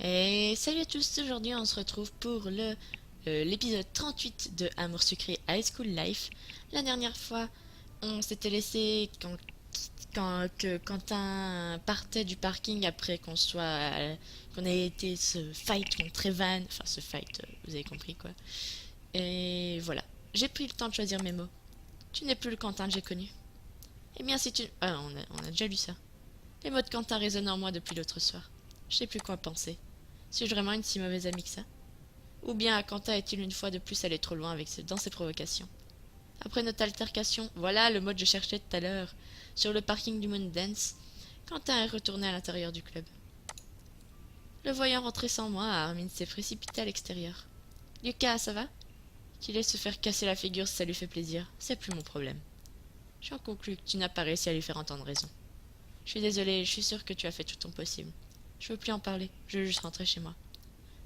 Et salut à tous, aujourd'hui on se retrouve pour l'épisode 38 de Amour sucré High School Life. La dernière fois, on s'était laissé que Quentin partait du parking après qu'on ait été se fight contre Evan, enfin ce fight, vous avez compris quoi. Et voilà, j'ai pris le temps de choisir mes mots. Tu n'es plus le Quentin que j'ai connu. Eh bien si tu... Ah, on a déjà lu ça. Les mots de Quentin résonnent en moi depuis l'autre soir. Je sais plus quoi penser. Suis-je vraiment une si mauvaise amie que ça? Ou bien Quentin est-il une fois de plus allé trop loin dans ses provocations? Après notre altercation, voilà le mot que je cherchais tout à l'heure, sur le parking du Moondance, Quentin est retourné à l'intérieur du club. Le voyant rentrer sans moi, Armin s'est précipité à l'extérieur. Lucas, ça va? Qu'il aille se faire casser la figure si ça lui fait plaisir, c'est plus mon problème. J'en conclus que tu n'as pas réussi à lui faire entendre raison. Je suis désolée, je suis sûre que tu as fait tout ton possible. Je veux plus en parler, je veux juste rentrer chez moi.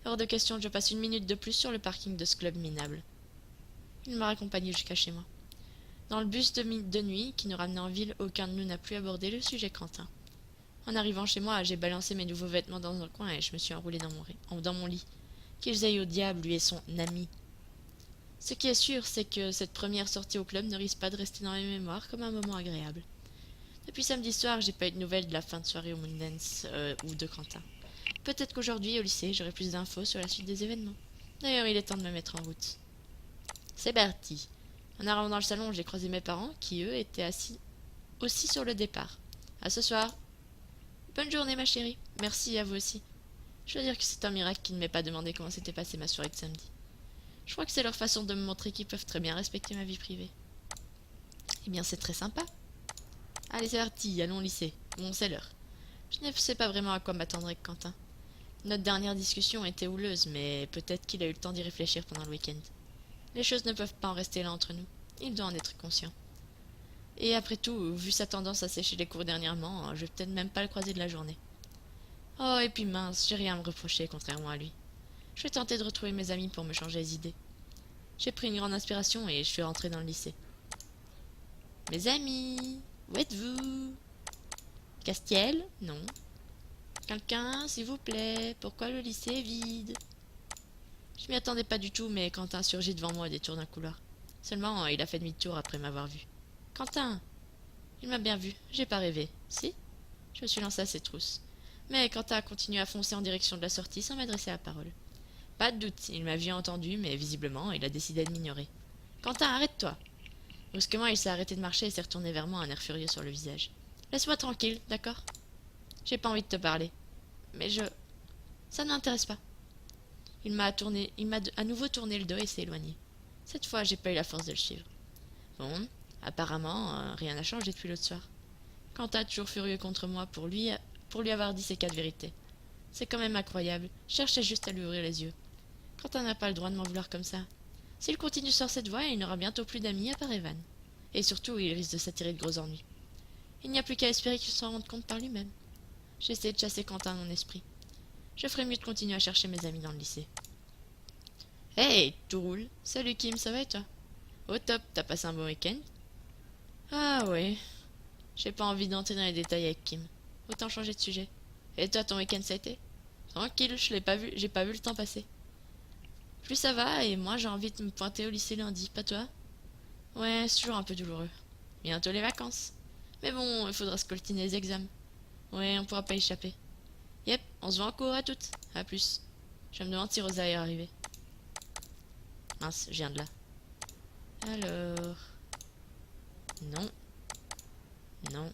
Hors de question que je passe une minute de plus sur le parking de ce club minable. Il m'a raccompagné jusqu'à chez moi. Dans le bus de nuit qui nous ramenait en ville, aucun de nous n'a pu aborder le sujet Quentin. En arrivant chez moi, j'ai balancé mes nouveaux vêtements dans un coin et je me suis enroulé dans mon lit. Qu'ils aillent au diable, lui et son ami. Ce qui est sûr, c'est que cette première sortie au club ne risque pas de rester dans mes mémoires comme un moment agréable. Depuis samedi soir, j'ai pas eu de nouvelles de la fin de soirée au Moondance ou de Quentin. Peut-être qu'aujourd'hui, au lycée, j'aurai plus d'infos sur la suite des événements. D'ailleurs, il est temps de me mettre en route. C'est parti. En arrivant dans le salon, j'ai croisé mes parents, qui, eux, étaient assis aussi sur le départ. À ce soir. Bonne journée, ma chérie. Merci à vous aussi. Je veux dire que c'est un miracle qu'ils ne m'aient pas demandé comment s'était passée ma soirée de samedi. Je crois que c'est leur façon de me montrer qu'ils peuvent très bien respecter ma vie privée. Eh bien, c'est très sympa. Allez, c'est parti, allons au lycée. Bon, c'est l'heure. Je ne sais pas vraiment à quoi m'attendre avec Quentin. Notre dernière discussion était houleuse, mais peut-être qu'il a eu le temps d'y réfléchir pendant le week-end. Les choses ne peuvent pas en rester là entre nous. Il doit en être conscient. Et après tout, vu sa tendance à sécher les cours dernièrement, je vais peut-être même pas le croiser de la journée. Oh, et puis mince, j'ai rien à me reprocher, contrairement à lui. Je vais tenter de retrouver mes amis pour me changer les idées. J'ai pris une grande inspiration et je suis rentrée dans le lycée. Mes amis, où êtes-vous? Castiel? Non. Quelqu'un, s'il vous plaît, pourquoi le lycée est vide? Je m'y attendais pas du tout, mais Quentin surgit devant moi au détour d'un couloir. Seulement, il a fait demi-tour après m'avoir vu. Quentin! Il m'a bien vu, j'ai pas rêvé. Si? Je me suis lancée à ses trousses. Mais Quentin a continué à foncer en direction de la sortie sans m'adresser la parole. Pas de doute, il m'a vu et entendu, mais visiblement, il a décidé de m'ignorer. Quentin, arrête-toi! Brusquement, il s'est arrêté de marcher et s'est retourné vers moi, un air furieux sur le visage. Laisse-moi tranquille, d'accord? J'ai pas envie de te parler. Mais je... Ça ne m'intéresse pas. Il m'a à nouveau tourné le dos et s'est éloigné. Cette fois, j'ai pas eu la force de le suivre. Bon, apparemment, rien n'a changé depuis l'autre soir. Quentin est toujours furieux contre moi pour lui avoir dit ces quatre vérités. C'est quand même incroyable. Je cherchais juste à lui ouvrir les yeux. Quentin n'a pas le droit de m'en vouloir comme ça. S'il continue sur cette voie, il n'aura bientôt plus d'amis à part Evan. Et surtout, il risque de s'attirer de gros ennuis. Il n'y a plus qu'à espérer qu'il s'en rende compte par lui-même. J'ai essayé de chasser Quentin de mon esprit. Je ferais mieux de continuer à chercher mes amis dans le lycée. Hey, tout roule. Salut Kim, ça va et toi? Au top, t'as passé un bon week-end? Ah ouais. J'ai pas envie d'entrer dans les détails avec Kim. Autant changer de sujet. Et toi, ton week-end ça a été? Tranquille, je l'ai pas vu, j'ai pas vu le temps passer. Plus ça va, et moi j'ai envie de me pointer au lycée lundi, pas toi? Ouais, c'est toujours un peu douloureux. Bientôt les vacances. Mais bon, il faudra se coltiner les examens. Ouais, on pourra pas échapper. Yep, on se voit en cours à toutes. À plus. Je me demande si Rosa est arrivée. Mince, je viens de là. Alors... Non. Non.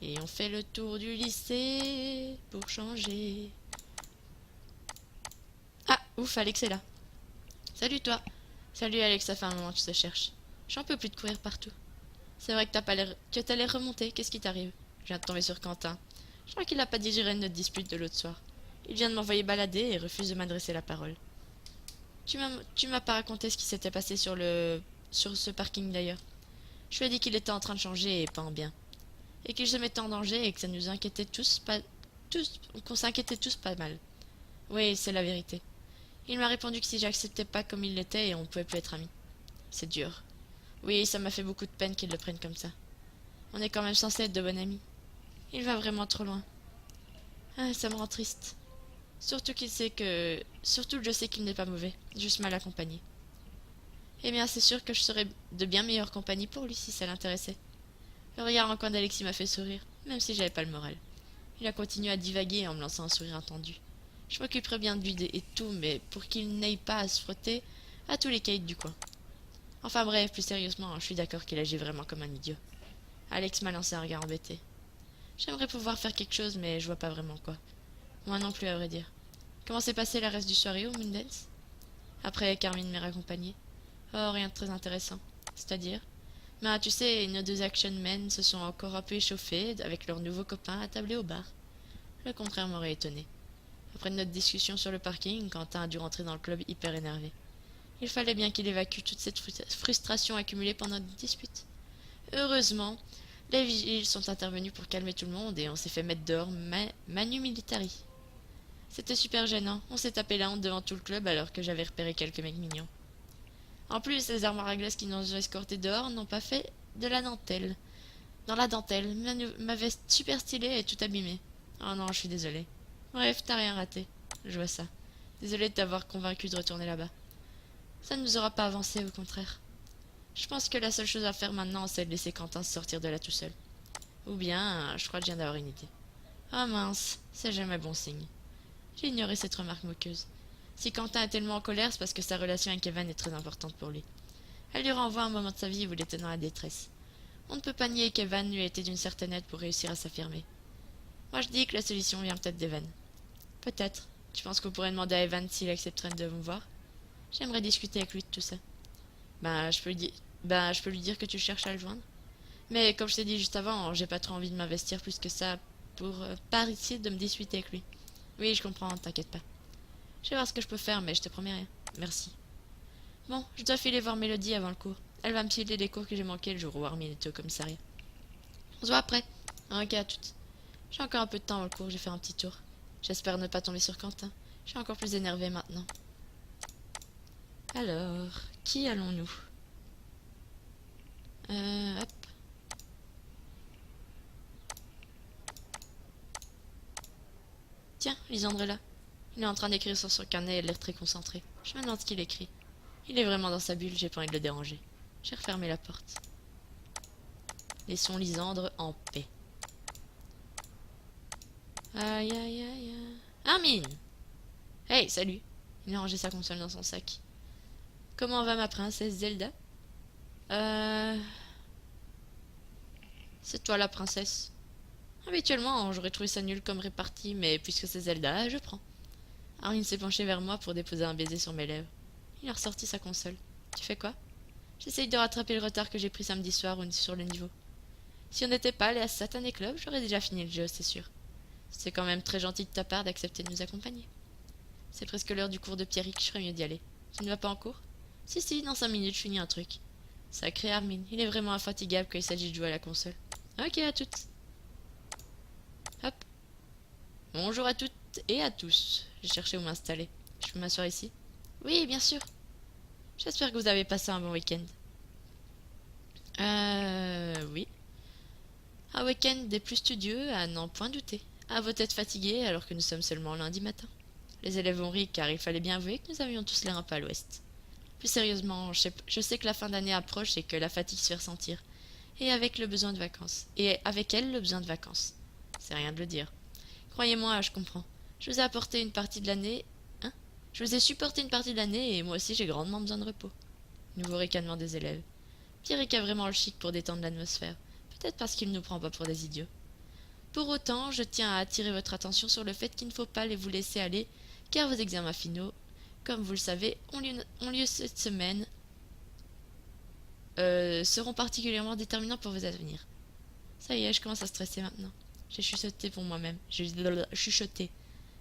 Et on fait le tour du lycée pour changer. Ah, ouf, Alex est là. Salut toi. Salut Alex, ça fait un moment que je te cherche. J'en peux plus de courir partout. C'est vrai que t'as l'air remonté, qu'est-ce qui t'arrive? Je viens de tomber sur Quentin. Je crois qu'il n'a pas digéré notre dispute de l'autre soir. Il vient de m'envoyer balader et refuse de m'adresser la parole. Tu m'as pas raconté ce qui s'était passé sur ce parking d'ailleurs. Je lui ai dit qu'il était en train de changer et pas en bien. Et qu'il se mettait en danger et que ça nous inquiétait qu'on s'inquiétait tous pas mal. Oui, c'est la vérité. Il m'a répondu que si j'acceptais pas comme il l'était, on pouvait plus être amis. C'est dur. Oui, ça m'a fait beaucoup de peine qu'il le prenne comme ça. On est quand même censé être de bons amis. Il va vraiment trop loin. Ah, ça me rend triste. Surtout que je sais qu'il n'est pas mauvais, juste mal accompagné. Eh bien, c'est sûr que je serais de bien meilleure compagnie pour lui si ça l'intéressait. Le regard en coin d'Alexis m'a fait sourire, même si j'avais pas le moral. Il a continué à divaguer en me lançant un sourire attendu. Je m'occuperais bien de lui et tout, mais pour qu'il n'aille pas à se frotter à tous les caïds du coin. Enfin bref, plus sérieusement, je suis d'accord qu'il agit vraiment comme un idiot. Alex m'a lancé un regard embêté. J'aimerais pouvoir faire quelque chose, mais je vois pas vraiment quoi. Moi non plus, à vrai dire. Comment s'est passé la reste du soirée au Moondance? Après, Carmine m'a raccompagné. Oh, rien de très intéressant. C'est-à-dire? Bah, tu sais, nos deux action men se sont encore un peu échauffés avec leurs nouveaux copains attablés au bar. Le contraire m'aurait étonné. Après notre discussion sur le parking, Quentin a dû rentrer dans le club hyper énervé. Il fallait bien qu'il évacue toute cette frustration accumulée pendant notre dispute. Heureusement, les vigiles sont intervenus pour calmer tout le monde et on s'est fait mettre dehors manu militari. C'était super gênant, on s'est tapé la honte devant tout le club alors que j'avais repéré quelques mecs mignons. En plus, les armoires à glace qui nous ont escortés dehors n'ont pas fait de la dentelle. Dans la dentelle, ma veste super stylée est tout abîmée. Oh non, je suis désolée. Bref, t'as rien raté. Je vois ça. Désolée de t'avoir convaincu de retourner là-bas. Ça ne nous aura pas avancé, au contraire. Je pense que la seule chose à faire maintenant, c'est de laisser Quentin se sortir de là tout seul. Ou bien, je crois que je viens d'avoir une idée. Ah mince, c'est jamais bon signe. J'ai ignoré cette remarque moqueuse. Si Quentin est tellement en colère, c'est parce que sa relation avec Evan est très importante pour lui. Elle lui renvoie un moment de sa vie où il était dans la détresse. On ne peut pas nier qu'Evan lui a été d'une certaine aide pour réussir à s'affirmer. Moi je dis que la solution vient peut-être d'Evan. Peut-être. Tu penses qu'on pourrait demander à Evan s'il accepterait de me voir? J'aimerais discuter avec lui de tout ça. Je peux lui dire que tu cherches à le joindre. Mais comme je t'ai dit juste avant, j'ai pas trop envie de m'investir plus que ça pour pas risquer de me disputer avec lui. Oui, je comprends, t'inquiète pas. Je vais voir ce que je peux faire, mais je te promets rien. Merci. Bon, je dois filer voir Mélodie avant le cours. Elle va me filer les cours que j'ai manqués le jour où Armin était au commissariat. On se voit après. Ok, à toutes. J'ai encore un peu de temps avant le cours, je vais faire un petit tour. J'espère ne pas tomber sur Quentin. Je suis encore plus énervée maintenant. Alors, qui allons-nous? Hop. Tiens, Lisandre est là. Il est en train d'écrire sur son carnet et a l'air très concentré. Je me demande ce qu'il écrit. Il est vraiment dans sa bulle, j'ai pas envie de le déranger. J'ai refermé la porte. Laissons Lisandre en paix. Aïe aïe aïe aïe. Armin! Hey, salut! Il a rangé sa console dans son sac. Comment va ma princesse Zelda? C'est toi la princesse. Habituellement, j'aurais trouvé ça nul comme répartie, mais puisque c'est Zelda, je prends. Armin s'est penché vers moi pour déposer un baiser sur mes lèvres. Il a ressorti sa console. Tu fais quoi? J'essaye de rattraper le retard que j'ai pris samedi soir sur le niveau. Si on n'était pas allé à Satané Club, j'aurais déjà fini le jeu, c'est sûr. C'est quand même très gentil de ta part d'accepter de nous accompagner. C'est presque l'heure du cours de Pierrick, je ferais mieux d'y aller. Tu ne vas pas en cours? Si, dans 5 minutes, je finis un truc. Sacré Armin, il est vraiment infatigable quand il s'agit de jouer à la console. Ok, à toutes. Hop. Bonjour à toutes et à tous. J'ai cherché où m'installer. Je peux m'asseoir ici? Oui, bien sûr. J'espère que vous avez passé un bon week-end. Oui. Un week-end des plus studieux à n'en point douter. À vos têtes fatiguées alors que nous sommes seulement lundi matin. Les élèves ont ri car il fallait bien avouer que nous avions tous l'air un peu à l'ouest. Plus sérieusement, je sais que la fin d'année approche et que la fatigue se fait ressentir. Et avec le besoin de vacances. Et avec elle, le besoin de vacances. C'est rien de le dire. Croyez-moi, je comprends. Je vous ai apporté une partie de l'année... Hein? Je vous ai supporté une partie de l'année et moi aussi j'ai grandement besoin de repos. Nouveau ricanement des élèves. Pierrick a vraiment le chic pour détendre l'atmosphère. Peut-être parce qu'il ne nous prend pas pour des idiots. Pour autant, je tiens à attirer votre attention sur le fait qu'il ne faut pas vous laisser aller, car vos examens finaux, comme vous le savez, ont lieu cette semaine, seront particulièrement déterminants pour vos avenirs. Ça y est, je commence à stresser maintenant. J'ai chuchoté pour moi-même. J'ai chuchoté.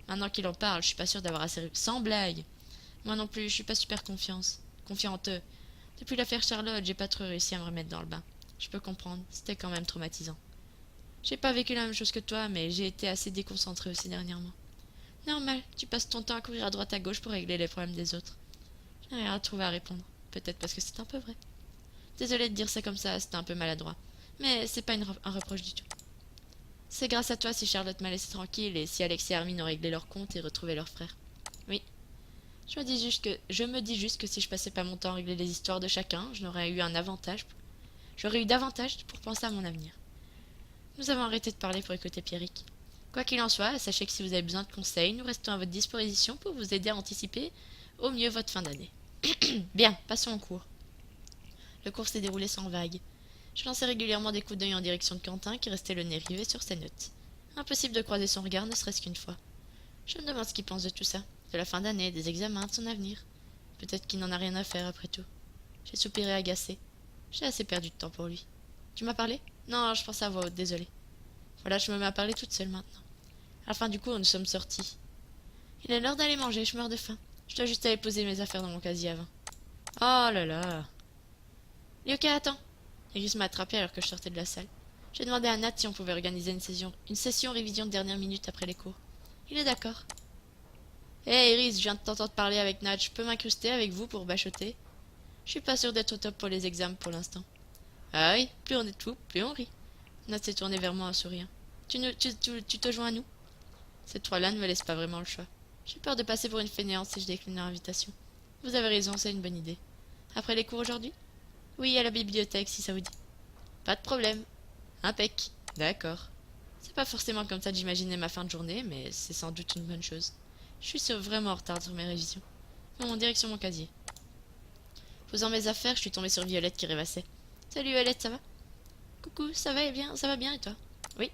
Maintenant qu'il en parle, je suis pas sûre d'avoir assez... Sans blague. Moi non plus, je suis pas super confiante. Depuis l'affaire Charlotte, j'ai pas trop réussi à me remettre dans le bain. Je peux comprendre, c'était quand même traumatisant. J'ai pas vécu la même chose que toi, mais j'ai été assez déconcentrée aussi dernièrement. Normal, tu passes ton temps à courir à droite à gauche pour régler les problèmes des autres. Je n'ai rien à trouver à répondre. Peut-être parce que c'est un peu vrai. Désolée de dire ça comme ça, c'était un peu maladroit. Mais c'est pas un reproche du tout. C'est grâce à toi si Charlotte m'a laissé tranquille et si Alex et Hermine ont réglé leur compte et retrouvé leur frère. Oui, je me dis juste que si je passais pas mon temps à régler les histoires de chacun, j'aurais eu davantage pour penser à mon avenir. Nous avons arrêté de parler pour écouter Pierrick. Quoi qu'il en soit, sachez que si vous avez besoin de conseils, nous restons à votre disposition pour vous aider à anticiper au mieux votre fin d'année. Bien, passons au cours. Le cours s'est déroulé sans vague. Je lançais régulièrement des coups d'œil en direction de Quentin qui restait le nez rivé sur ses notes. Impossible de croiser son regard ne serait-ce qu'une fois. Je me demande ce qu'il pense de tout ça, de la fin d'année, des examens, de son avenir. Peut-être qu'il n'en a rien à faire après tout. J'ai soupiré agacé. J'ai assez perdu de temps pour lui. Tu m'as parlé? Non, je pensais à voix haute, désolé. Voilà, je me mets à parler toute seule maintenant. À la fin du cours, nous sommes sortis. Il est l'heure d'aller manger, je meurs de faim. Je dois juste aller poser mes affaires dans mon casier avant. Oh là là. Lyoka, attends. Iris m'a attrapé alors que je sortais de la salle. J'ai demandé à Nat si on pouvait organiser une session révision de dernière minute après les cours. Il est d'accord. Hé Iris, je viens de t'entendre parler avec Nat, je peux m'incruster avec vous pour bachoter? Je suis pas sûre d'être au top pour les examens pour l'instant. Ah oui, plus on est de fous, plus on rit. Nat s'est tourné vers moi en souriant. Tu te joins à nous? Cette fois-là ne me laisse pas vraiment le choix. J'ai peur de passer pour une fainéante si je décline leur invitation. Vous avez raison, c'est une bonne idée. Après les cours aujourd'hui? Oui, à la bibliothèque, si ça vous dit. Pas de problème. Impec. D'accord. C'est pas forcément comme ça que j'imaginais ma fin de journée, mais c'est sans doute une bonne chose. Je suis vraiment en retard sur mes révisions. Bon, direction mon casier. Posant mes affaires, je suis tombée sur Violette qui rêvassait. Salut Violette, ça va? Coucou, ça va bien et toi? Oui.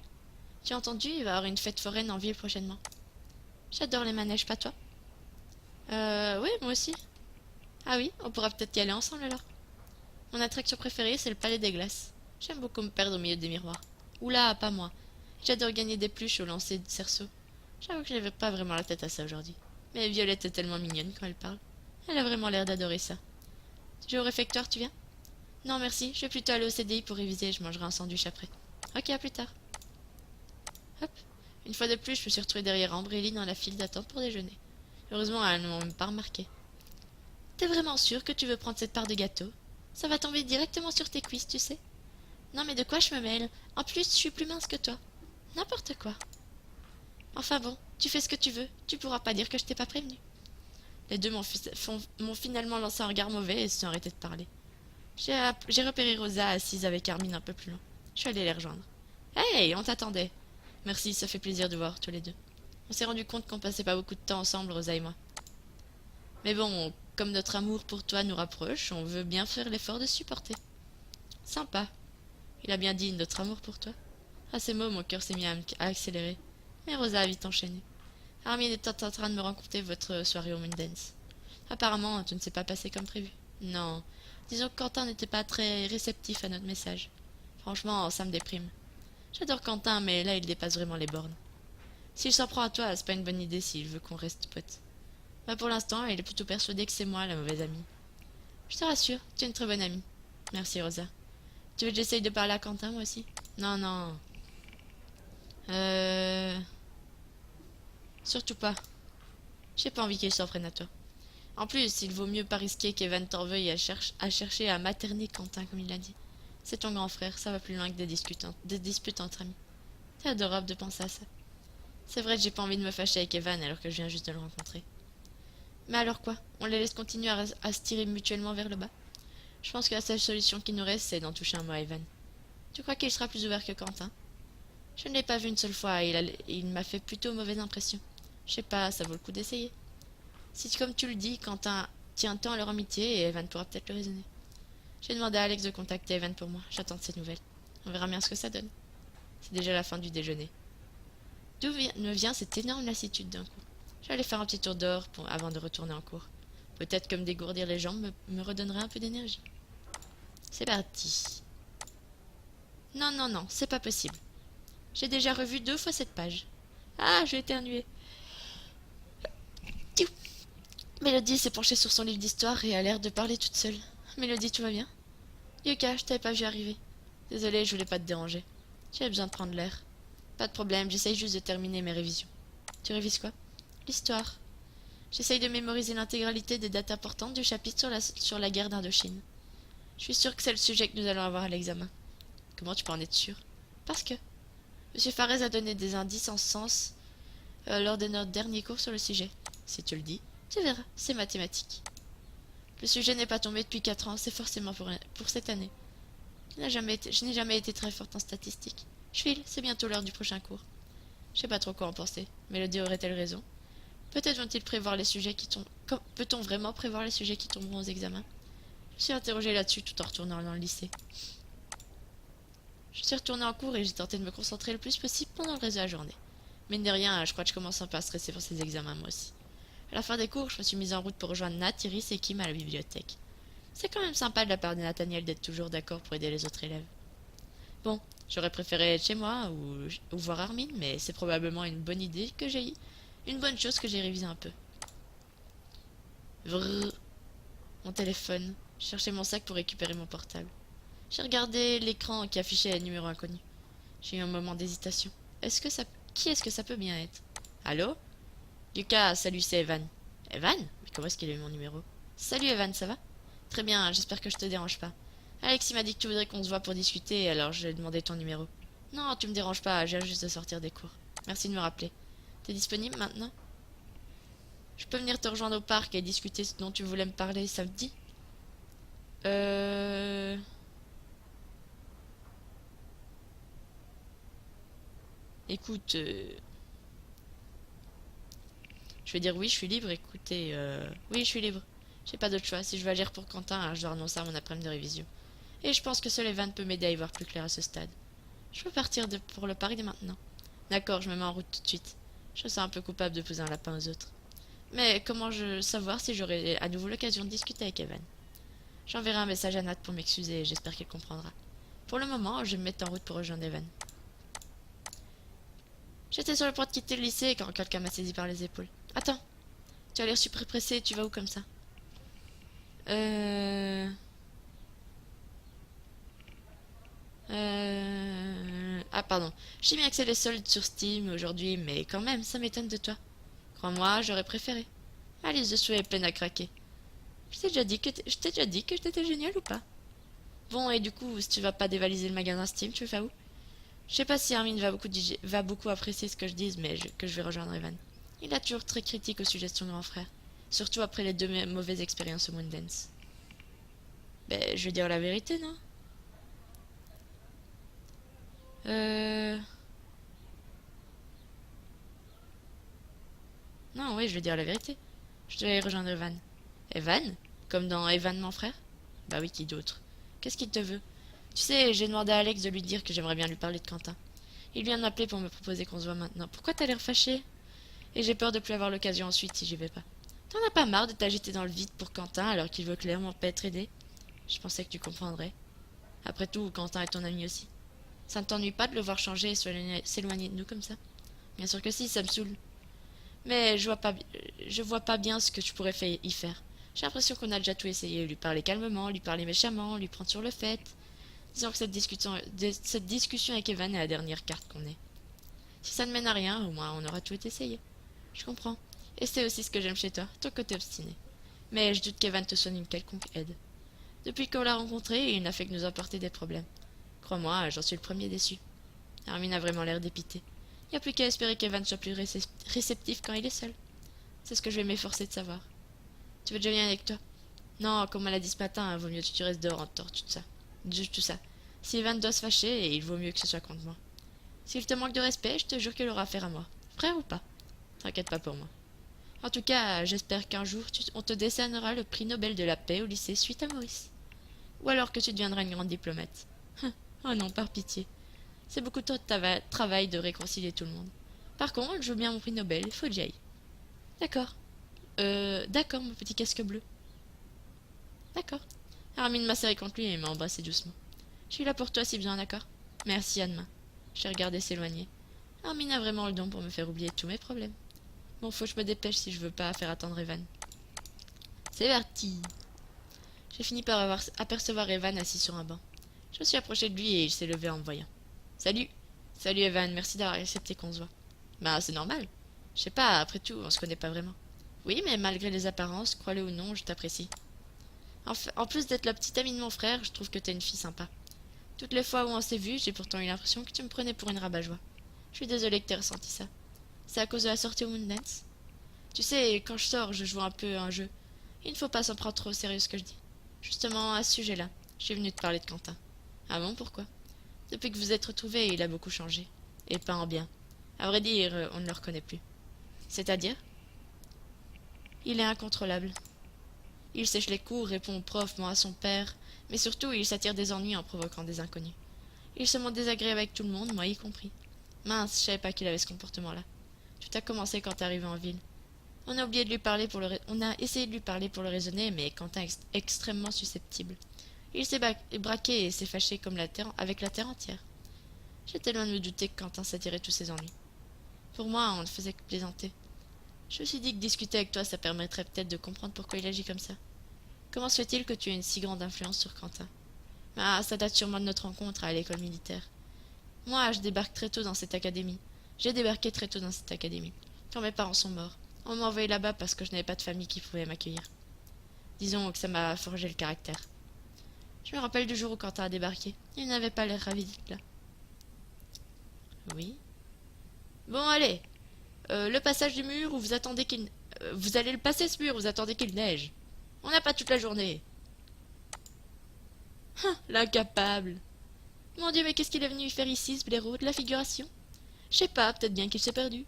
Tu as entendu, il va y avoir une fête foraine en ville prochainement. J'adore les manèges, pas toi? Oui, moi aussi. Ah oui, on pourra peut-être y aller ensemble alors. Mon attraction préférée, c'est le palais des glaces. J'aime beaucoup me perdre au milieu des miroirs. Oula, pas moi. J'adore gagner des pluches au lancer de cerceau. J'avoue que je n'avais pas vraiment la tête à ça aujourd'hui. Mais Violette est tellement mignonne quand elle parle. Elle a vraiment l'air d'adorer ça. Tu vas au réfectoire, tu viens? Non, merci, je vais plutôt aller au CDI pour réviser, je mangerai un sandwich après. Ok, à plus tard. Hop. Une fois de plus, je me suis retrouvée derrière Ambre et Ellie dans la file d'attente pour déjeuner. Heureusement, elles ne m'ont même pas remarqué. T'es vraiment sûr que tu veux prendre cette part de gâteau? Ça va tomber directement sur tes cuisses, tu sais. Non mais de quoi je me mêle? En plus, je suis plus mince que toi. N'importe quoi. Enfin bon, tu fais ce que tu veux, tu pourras pas dire que je t'ai pas prévenu. Les deux m'ont finalement lancé un regard mauvais et se sont arrêtés de parler. J'ai repéré Rosa assise avec Armine un peu plus loin. Je suis allée les rejoindre. Hey, on t'attendait. Merci, ça fait plaisir de voir tous les deux. On s'est rendu compte qu'on passait pas beaucoup de temps ensemble, Rosa et moi. Mais bon, comme notre amour pour toi nous rapproche, on veut bien faire l'effort de supporter. Sympa. Il a bien dit notre amour pour toi. À ces mots, mon cœur s'est mis à accélérer. Mais Rosa a vite enchaîné. Armine était en train de me raconter votre soirée au Moondance. Apparemment, tout ne s'est pas passé comme prévu. Non, disons que Quentin n'était pas très réceptif à notre message. Franchement, ça me déprime. J'adore Quentin, mais là, il dépasse vraiment les bornes. S'il s'en prend à toi, c'est pas une bonne idée s'il veut qu'on reste potes. Bah pour l'instant, il est plutôt persuadé que c'est moi la mauvaise amie. Je te rassure, tu es une très bonne amie. Merci, Rosa. Tu veux que j'essaye de parler à Quentin, moi aussi? Non, non. Surtout pas. J'ai pas envie qu'il s'en prenne à toi. En plus, il vaut mieux pas risquer qu'Evan t'en veuille à chercher à materner Quentin, comme il l'a dit. C'est ton grand frère, ça va plus loin que des disputes entre amis. C'est adorable de penser à ça. C'est vrai que j'ai pas envie de me fâcher avec Evan alors que je viens juste de le rencontrer. Mais alors quoi? On les laisse continuer à se tirer mutuellement vers le bas? Je pense que la seule solution qui nous reste, c'est d'en toucher un mot à Evan. Tu crois qu'il sera plus ouvert que Quentin? Je ne l'ai pas vu une seule fois et il m'a fait plutôt mauvaise impression. Je sais pas, ça vaut le coup d'essayer. Si comme tu le dis, Quentin tient tant à leur amitié et Evan pourra peut-être le raisonner. J'ai demandé à Alex de contacter Evan pour moi. J'attends de ses nouvelles. On verra bien ce que ça donne. C'est déjà la fin du déjeuner. Me vient cette énorme lassitude d'un coup? J'allais faire un petit tour dehors avant de retourner en cours. Peut-être que me dégourdir les jambes me redonnerait un peu d'énergie. C'est parti. Non, non, non, c'est pas possible. J'ai déjà revu 2 fois cette page. Ah, j'ai éternué. Mélodie s'est penchée sur son livre d'histoire et a l'air de parler toute seule. Mélodie, tout va bien? Yuka, je t'avais pas vu arriver. Désolée, je voulais pas te déranger. J'avais besoin de prendre l'air. Pas de problème, j'essaye juste de terminer mes révisions. Tu révises quoi? L'histoire. J'essaye de mémoriser l'intégralité des dates importantes du chapitre sur la guerre d'Indochine. Je suis sûre que c'est le sujet que nous allons avoir à l'examen. Comment tu peux en être sûre? Parce que... Monsieur Farès a donné des indices en ce sens lors de notre dernier cours sur le sujet. Si tu le dis, tu verras, c'est mathématique. Le sujet n'est pas tombé depuis 4 ans, c'est forcément pour cette année. Je n'ai jamais été très forte en statistiques. Je file, c'est bientôt l'heure du prochain cours. Je sais pas trop quoi en penser. Mélodie aurait-elle raison? Peut-être vont-ils prévoir les sujets qui tombent... Peut-on vraiment prévoir les sujets qui tomberont aux examens? Je me suis interrogée là-dessus tout en retournant dans le lycée. Je suis retournée en cours et j'ai tenté de me concentrer le plus possible pendant le reste de la journée. Mine de rien, je crois que je commence un peu à stresser pour ces examens moi aussi. À la fin des cours, je me suis mise en route pour rejoindre Nat, Iris et Kim à la bibliothèque. C'est quand même sympa de la part de Nathaniel d'être toujours d'accord pour aider les autres élèves. Bon, j'aurais préféré être chez moi ou voir Armin, mais c'est probablement une bonne idée que j'ai... Une bonne chose que j'ai révisé un peu. Vrrr. Mon téléphone. Je cherchais mon sac pour récupérer mon portable. J'ai regardé l'écran qui affichait les numéros inconnus. J'ai eu un moment d'hésitation. Qui est-ce que ça peut bien être? Allô? Lucas, salut, c'est Evan. Evan? Mais comment est-ce qu'il a eu mon numéro? Salut Evan, ça va? Très bien, j'espère que je te dérange pas. Alex, il m'a dit que tu voudrais qu'on se voit pour discuter, alors je lui ai demandé ton numéro. Non, tu me déranges pas, j'ai juste de sortir des cours. Merci de me rappeler. T'es disponible maintenant? Je peux venir te rejoindre au parc et discuter ce dont tu voulais me parler samedi? Euh... Écoute, je vais dire oui, je suis libre, écoutez, oui, je suis libre. J'ai pas d'autre choix, si je veux agir pour Quentin, alors je dois renoncer à mon après-midi de révision. Et je pense que seul Evan peut m'aider à y voir plus clair à ce stade. Je peux partir pour le parc dès maintenant. D'accord, je me mets en route tout de suite. Je me sens un peu coupable de poser un lapin aux autres. Mais comment savoir si j'aurai à nouveau l'occasion de discuter avec Evan? J'enverrai un message à Nat pour m'excuser et j'espère qu'elle comprendra. Pour le moment, je vais me mettre en route pour rejoindre Evan. J'étais sur le point de quitter le lycée quand quelqu'un m'a saisi par les épaules. Attends, tu as l'air super pressé, tu vas où comme ça? Euh... Ah pardon, je sais bien que c'est les soldes sur Steam aujourd'hui, mais quand même, ça m'étonne de toi. Crois-moi, j'aurais préféré. Ma liste de souhaits est pleine à craquer. Je t'ai déjà dit que j'étais génial ou pas? Bon, et du coup, si tu vas pas dévaliser le magasin Steam, tu le fais où? Je sais pas si Armin va beaucoup apprécier ce que je dise, mais que je vais rejoindre Evan. Il est toujours très critique au sujet de son grand frère. Surtout après les deux mauvaises expériences au Moondance. Ben, je vais dire la vérité, non? Euh... Non, oui, je vais dire la vérité. Je dois aller rejoindre Evan. Evan? Comme dans Evan, mon frère? Bah oui, qui d'autre? Qu'est-ce qu'il te veut? Tu sais, j'ai demandé à Alex de lui dire que j'aimerais bien lui parler de Quentin. Il vient de m'appeler pour me proposer qu'on se voit maintenant. Pourquoi t'as l'air fâché? Et j'ai peur de plus avoir l'occasion ensuite si j'y vais pas. T'en as pas marre de t'agiter dans le vide pour Quentin alors qu'il veut clairement pas être aidé? Je pensais que tu comprendrais. Après tout, Quentin est ton ami aussi. Ça ne t'ennuie pas de le voir changer et s'éloigner de nous comme ça? Bien sûr que si, ça me saoule. Mais je vois pas bien ce que tu pourrais y faire. J'ai l'impression qu'on a déjà tout essayé. Lui parler calmement, lui parler méchamment, lui prendre sur le fait. Disons que cette discussion avec Evan est la dernière carte qu'on ait. Si ça ne mène à rien, au moins on aura tout essayé. Je comprends. Et c'est aussi ce que j'aime chez toi, ton côté obstiné. Mais je doute qu'Evan te soit une quelconque aide. Depuis qu'on l'a rencontré, il n'a fait que nous apporter des problèmes. Crois-moi, j'en suis le premier déçu. Armin a vraiment l'air dépité. Il n'y a plus qu'à espérer qu'Evan soit plus réceptif quand il est seul. C'est ce que je vais m'efforcer de savoir. Tu veux que je vienne avec toi? Non, comme on l'a dit ce matin, vaut mieux que tu restes dehors en dehors de tout ça. Si Evan doit se fâcher, il vaut mieux que ce soit contre moi. S'il te manque de respect, je te jure qu'il aura affaire à moi. Frère ou pas? T'inquiète pas pour moi. En tout cas, j'espère qu'un jour, on te décernera le prix Nobel de la paix au lycée suite à Maurice. Ou alors que tu deviendras une grande diplomate. Oh non, par pitié. C'est beaucoup trop de travail de réconcilier tout le monde. Par contre, je veux bien mon prix Nobel, il faut que j'y aille. D'accord. D'accord, mon petit casque bleu. D'accord. Armin m'a serré contre lui et m'a embrassé doucement. Je suis là pour toi si besoin, d'accord? Merci, à demain. Je l'ai regardé s'éloigner. Armin a vraiment le don pour me faire oublier tous mes problèmes. Bon, faut que je me dépêche si je veux pas faire attendre Evan. C'est parti. J'ai fini par apercevoir Evan assis sur un banc. Je me suis approché de lui et il s'est levé en me voyant. Salut. Salut Evan, merci d'avoir accepté qu'on se voit. Bah, c'est normal. Je sais pas, après tout, on se connaît pas vraiment. Oui, mais malgré les apparences, crois-le ou non, je t'apprécie. En plus d'être la petite amie de mon frère, je trouve que t'es une fille sympa. Toutes les fois où on s'est vu, j'ai pourtant eu l'impression que tu me prenais pour une rabat-joie. Je suis désolée que t'aies ressenti ça. C'est à cause de la sortie au Moondance? Tu sais, quand je sors, je joue un peu à un jeu. Il ne faut pas s'en prendre trop au sérieux ce que je dis. Justement, à ce sujet-là, je suis venue te parler de Quentin. Ah bon, pourquoi? Depuis que vous êtes retrouvés, il a beaucoup changé. Et pas en bien. À vrai dire, on ne le reconnaît plus. C'est-à-dire? Il est incontrôlable. Il sèche les cours, répond aux profs, ment à son père, mais surtout il s'attire des ennuis en provoquant des inconnus. Il se montre désagréable avec tout le monde, moi y compris. Mince, je savais pas qu'il avait ce comportement-là. Tout a commencé quand t'es arrivé en ville. On a oublié de lui parler pour on a essayé de lui parler pour le raisonner, mais Quentin est extrêmement susceptible. Il s'est braqué et s'est fâché comme avec la terre entière. J'étais loin de me douter que Quentin s'attirait tous ses ennuis. Pour moi, on ne faisait que plaisanter. Je me suis dit que discuter avec toi, ça permettrait peut-être de comprendre pourquoi il agit comme ça. Comment se fait-il que tu aies une si grande influence sur Quentin? Ah, ça date sûrement de notre rencontre à l'école militaire. Moi, je débarque très tôt dans cette académie. J'ai débarqué très tôt dans cette académie, quand mes parents sont morts. On m'a envoyé là-bas parce que je n'avais pas de famille qui pouvait m'accueillir. Disons que ça m'a forgé le caractère. Je me rappelle du jour où Quentin a débarqué. Il n'avait pas l'air ravi d'être là. Oui. Bon, allez. Le passage du mur où vous attendez qu'il... vous allez le passer ce mur, vous attendez qu'il neige. On n'a pas toute la journée. Ah, l'incapable. Mon Dieu, mais qu'est-ce qu'il est venu faire ici, ce blaireau, de la figuration? Je sais pas, peut-être bien qu'il s'est perdu.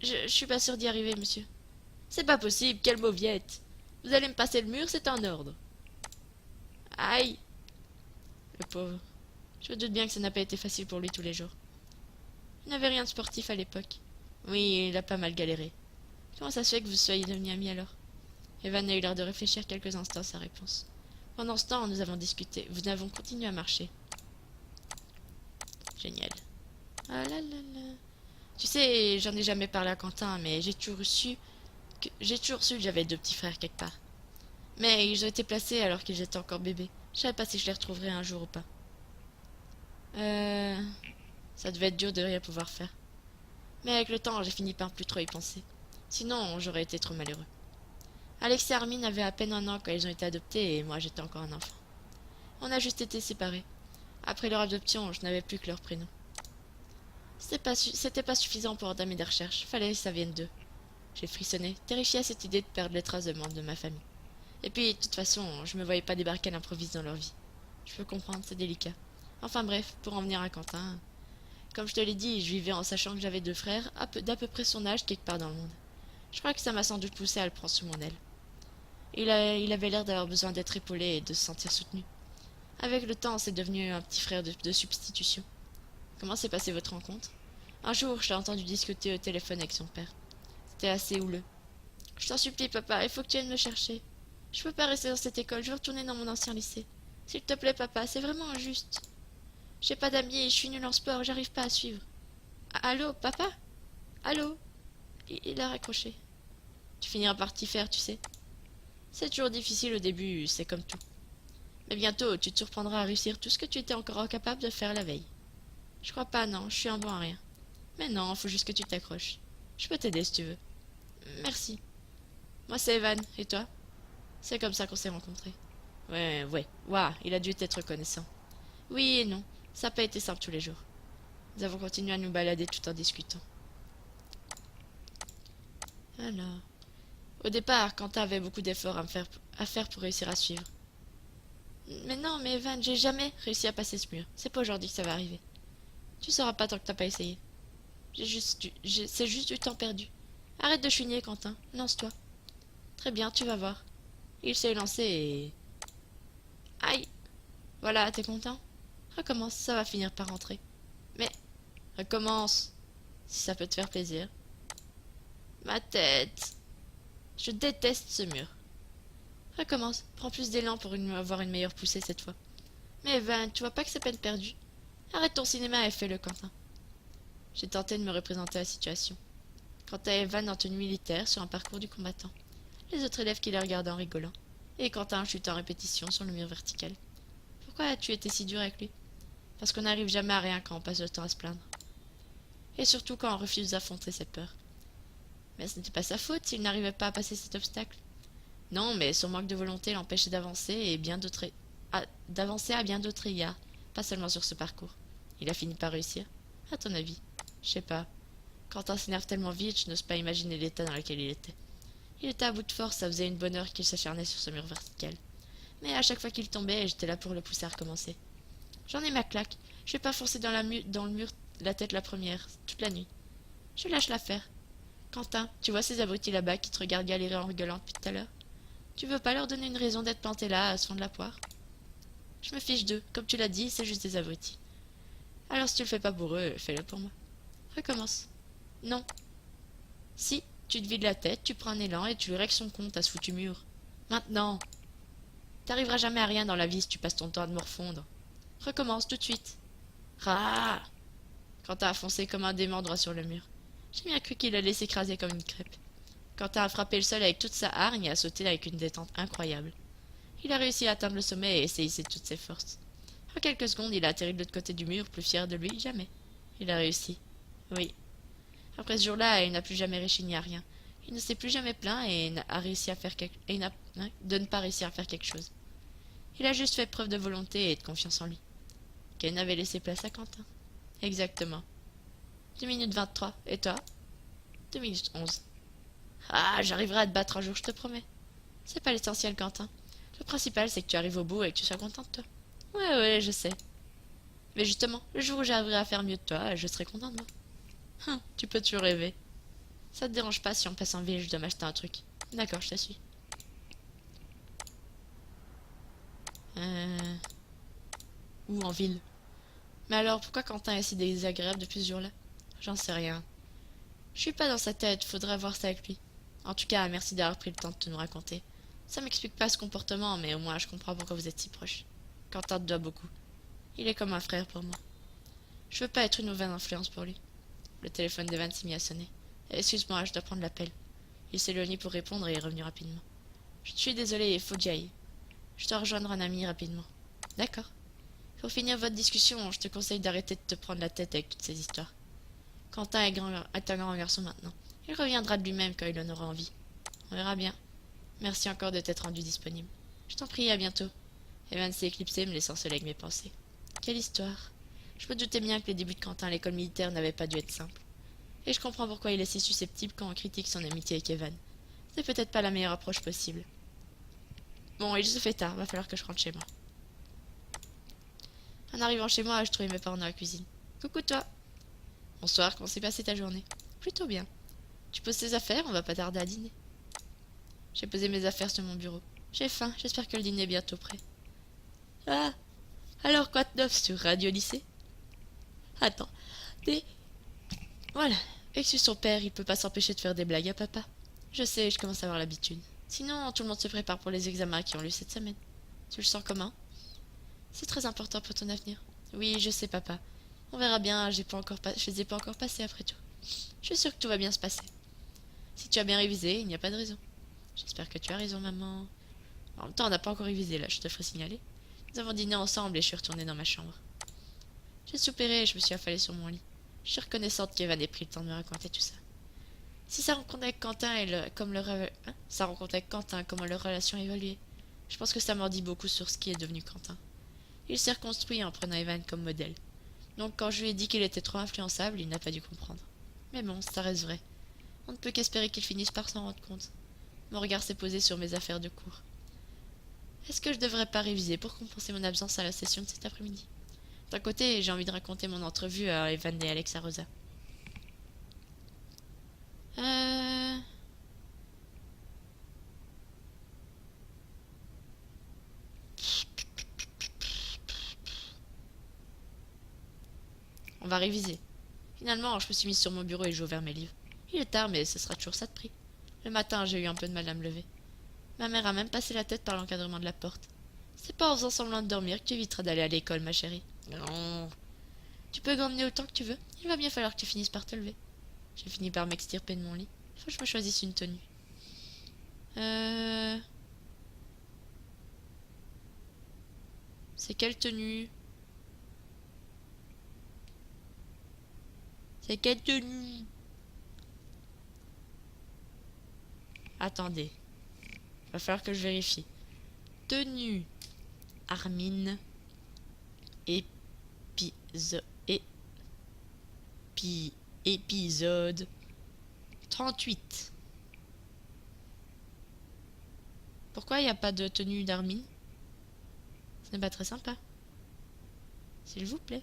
Je suis pas sûr d'y arriver, monsieur. C'est pas possible, quelle mauviette. Vous allez me passer le mur, c'est un ordre. Aïe. Le pauvre. Je me doute bien que ça n'a pas été facile pour lui tous les jours. Il n'avait rien de sportif à l'époque. Oui, il a pas mal galéré. Comment ça se fait que vous soyez devenus amis alors? Evan a eu l'air de réfléchir quelques instants à sa réponse. Pendant ce temps, nous avons discuté. Nous avons continué à marcher. Génial. Ah là là là. Tu sais, j'en ai jamais parlé à Quentin, mais j'ai toujours su que j'avais deux petits frères quelque part. Mais ils ont été placés alors qu'ils étaient encore bébés. Je savais pas si je les retrouverais un jour ou pas. Ça devait être dur de rien pouvoir faire. Mais avec le temps, j'ai fini par plus trop y penser. Sinon, j'aurais été trop malheureux. Alex et Armin avaient à peine 1 an quand ils ont été adoptés et moi j'étais encore un enfant. On a juste été séparés. Après leur adoption, je n'avais plus que leur prénom. C'était pas suffisant pour entamer des recherches. Fallait que ça vienne d'eux. J'ai frissonné, terrifié à cette idée de perdre les traces de membres de ma famille. Et puis, de toute façon, je me voyais pas débarquer à l'improviste dans leur vie. Je peux comprendre, c'est délicat. Enfin bref, pour en venir à Quentin... Comme je te l'ai dit, je vivais en sachant que j'avais deux frères, d'à peu près son âge, quelque part dans le monde. Je crois que ça m'a sans doute poussé à le prendre sous mon aile. Il avait l'air d'avoir besoin d'être épaulé et de se sentir soutenu. Avec le temps, c'est devenu un petit frère de substitution. Comment s'est passée votre rencontre? Un jour, je l'ai entendu discuter au téléphone avec son père. C'était assez houleux. Je t'en supplie, papa, il faut que tu viennes me chercher. Je peux pas rester dans cette école, je veux retourner dans mon ancien lycée. S'il te plaît, papa, c'est vraiment injuste. J'ai pas d'amis et je suis nulle en sport, j'arrive pas à suivre. Allô, papa? Allô? Il a raccroché. Tu finiras par t'y faire, tu sais. C'est toujours difficile au début, c'est comme tout. Mais bientôt, tu te surprendras à réussir tout ce que tu étais encore incapable de faire la veille. Je crois pas, non, je suis un bon à rien. Mais non, faut juste que tu t'accroches. Je peux t'aider si tu veux. Merci. Moi, c'est Evan, et toi? C'est comme ça qu'on s'est rencontrés. Ouais. Waouh, il a dû être reconnaissant. Oui et non, ça n'a pas été simple tous les jours. Nous avons continué à nous balader tout en discutant. Alors... Au départ, Quentin avait beaucoup d'efforts à faire pour réussir à suivre. Mais non, mais Evan, j'ai jamais réussi à passer ce mur. C'est pas aujourd'hui que ça va arriver. Tu sauras pas tant que t'as pas essayé. C'est juste du temps perdu. Arrête de chigner, Quentin. Lance-toi. Très bien, tu vas voir. Il s'est lancé et... Aïe! Voilà, t'es content? Recommence, ça va finir par rentrer. Mais... Recommence! Si ça peut te faire plaisir. Ma tête! Je déteste ce mur. Recommence, prends plus d'élan pour avoir une meilleure poussée cette fois. Mais Evan, tu vois pas que c'est peine perdue? Arrête ton cinéma et fais-le, Quentin. J'ai tenté de me représenter la situation. Quant à Evan en tenue militaire sur un parcours du combattant, les autres élèves qui les regardaient en rigolant, et Quentin chutant en répétition sur le mur vertical. Pourquoi as-tu été si dur avec lui? Parce qu'on n'arrive jamais à rien quand on passe le temps à se plaindre. Et surtout quand on refuse d'affronter ses peurs. Mais ce n'était pas sa faute s'il n'arrivait pas à passer cet obstacle. Non, mais son manque de volonté l'empêchait d'avancer à bien d'autres égards, pas seulement sur ce parcours. Il a fini par réussir, à ton avis. Je sais pas. Quentin s'énerve tellement vite, je n'ose pas imaginer l'état dans lequel il était. Il était à bout de force, ça faisait une bonne heure qu'il s'acharnait sur ce mur vertical. Mais à chaque fois qu'il tombait, j'étais là pour le pousser à recommencer. J'en ai ma claque. Je vais pas foncer dans le mur la tête la première, toute la nuit. Je lâche l'affaire. Quentin, tu vois ces abrutis là-bas qui te regardent galérer en rigolant depuis tout à l'heure? Tu veux pas leur donner une raison d'être plantés là, à se fond de la poire? Je me fiche d'eux. Comme tu l'as dit, c'est juste des abrutis. Alors si tu le fais pas pour eux, fais-le pour moi. Recommence. Non. Si, tu te vides la tête, tu prends un élan et tu lui règles son compte à ce foutu mur. Maintenant. T'arriveras jamais à rien dans la vie si tu passes ton temps à te morfondre. Recommence tout de suite. Rah! Quentin a foncé comme un démon droit sur le mur. J'ai bien cru qu'il allait s'écraser comme une crêpe. Quentin a frappé le sol avec toute sa hargne et a sauté avec une détente incroyable. Il a réussi à atteindre le sommet et essayer toutes ses forces. En quelques secondes, il a atterri de l'autre côté du mur, plus fier de lui jamais. Il a réussi. Oui. Après ce jour-là, il n'a plus jamais réchigné à rien. Il ne s'est plus jamais plaint et n'a réussi à faire de ne pas réussir à faire quelque chose. Il a juste fait preuve de volonté et de confiance en lui. Ken avait laissé place à Quentin. Exactement. 2 minutes 23. Et toi? 2 minutes 11. Ah, j'arriverai à te battre un jour, je te promets. C'est pas l'essentiel, Quentin. Le principal, c'est que tu arrives au bout et que tu sois content de toi. Ouais, je sais. Mais justement, le jour où j'arriverai à faire mieux de toi, je serai content de moi. Tu peux toujours rêver. Ça te dérange pas si on passe en ville, je dois m'acheter un truc. D'accord, je te suis. Ou en ville. Mais alors, pourquoi Quentin est si désagréable depuis ce jour-là? J'en sais rien. Je suis pas dans sa tête, faudrait voir ça avec lui. En tout cas, merci d'avoir pris le temps de te nous raconter. Ça m'explique pas ce comportement, mais au moins je comprends pourquoi vous êtes si proches. Quentin te doit beaucoup. Il est comme un frère pour moi. Je veux pas être une mauvaise influence pour lui. Le téléphone d'Evan s'est mis à sonner. Excuse-moi, je dois prendre l'appel. Il s'est éloigné pour répondre et est revenu rapidement. Je suis désolé, il faut que j'aille. Je dois rejoindre un ami rapidement. D'accord. Pour finir votre discussion, je te conseille d'arrêter de te prendre la tête avec toutes ces histoires. Quentin est un grand garçon maintenant. Il reviendra de lui-même quand il en aura envie. On verra bien. Merci encore de t'être rendu disponible. Je t'en prie, à bientôt. Evan s'est éclipsé, me laissant seul avec mes pensées. Quelle histoire. Je me doutais bien que les débuts de Quentin à l'école militaire n'avaient pas dû être simples. Et je comprends pourquoi il est si susceptible quand on critique son amitié avec Evan. C'est peut-être pas la meilleure approche possible. Bon, il se fait tard, va falloir que je rentre chez moi. En arrivant chez moi, je trouvais mes parents dans la cuisine. Coucou toi. Bonsoir, comment s'est passée ta journée? Plutôt bien. Tu poses tes affaires, on va pas tarder à dîner. J'ai posé mes affaires sur mon bureau. J'ai faim, j'espère que le dîner est bientôt prêt. Ah, alors quoi de neuf sur Radio Lycée? Attends, des... Voilà, excuse son père, il peut pas s'empêcher de faire des blagues à papa. Je sais, je commence à avoir l'habitude. Sinon, tout le monde se prépare pour les examens qui ont lieu cette semaine. Tu le sens comment? C'est très important pour ton avenir. Oui, je sais, papa. On verra bien, je les ai pas encore passés après tout. Je suis sûre que tout va bien se passer. Si tu as bien révisé, il n'y a pas de raison. J'espère que tu as raison, maman. En même temps, on n'a pas encore révisé, là, je te ferai signaler. Nous avons dîné ensemble et je suis retournée dans ma chambre. J'ai soupiré et je me suis affalée sur mon lit. Je suis reconnaissante qu'Evan ait pris le temps de me raconter tout ça. Si sa rencontre avec Quentin sa rencontre avec Quentin, comment leur relation a évolué, je pense que ça m'en dit beaucoup sur ce qui est devenu Quentin. Il s'est reconstruit en prenant Evan comme modèle. Donc quand je lui ai dit qu'il était trop influençable, il n'a pas dû comprendre. Mais bon, ça reste vrai. On ne peut qu'espérer qu'il finisse par s'en rendre compte. Mon regard s'est posé sur mes affaires de cours. Est-ce que je devrais pas réviser pour compenser mon absence à la session de cet après-midi? D'un côté, j'ai envie de raconter mon entrevue à Evan et Alexa Rosa. On va réviser. Finalement, je me suis mise sur mon bureau et j'ai ouvert mes livres. Il est tard, mais ce sera toujours ça de prix. Le matin, j'ai eu un peu de mal à me lever. Ma mère a même passé la tête par l'encadrement de la porte. C'est pas en faisant semblant de dormir que tu éviteras d'aller à l'école, ma chérie. Non. Tu peux gronder autant que tu veux. Il va bien falloir que tu finisses par te lever. J'ai fini par m'extirper de mon lit. Il faut que je me choisisse une tenue. C'est quelle tenue? C'est quelle tenue? Attendez. Va falloir que je vérifie. Tenue. Armine. Épisode. Épisode 38. Pourquoi il n'y a pas de tenue d'Armin? Ce n'est pas très sympa. S'il vous plaît.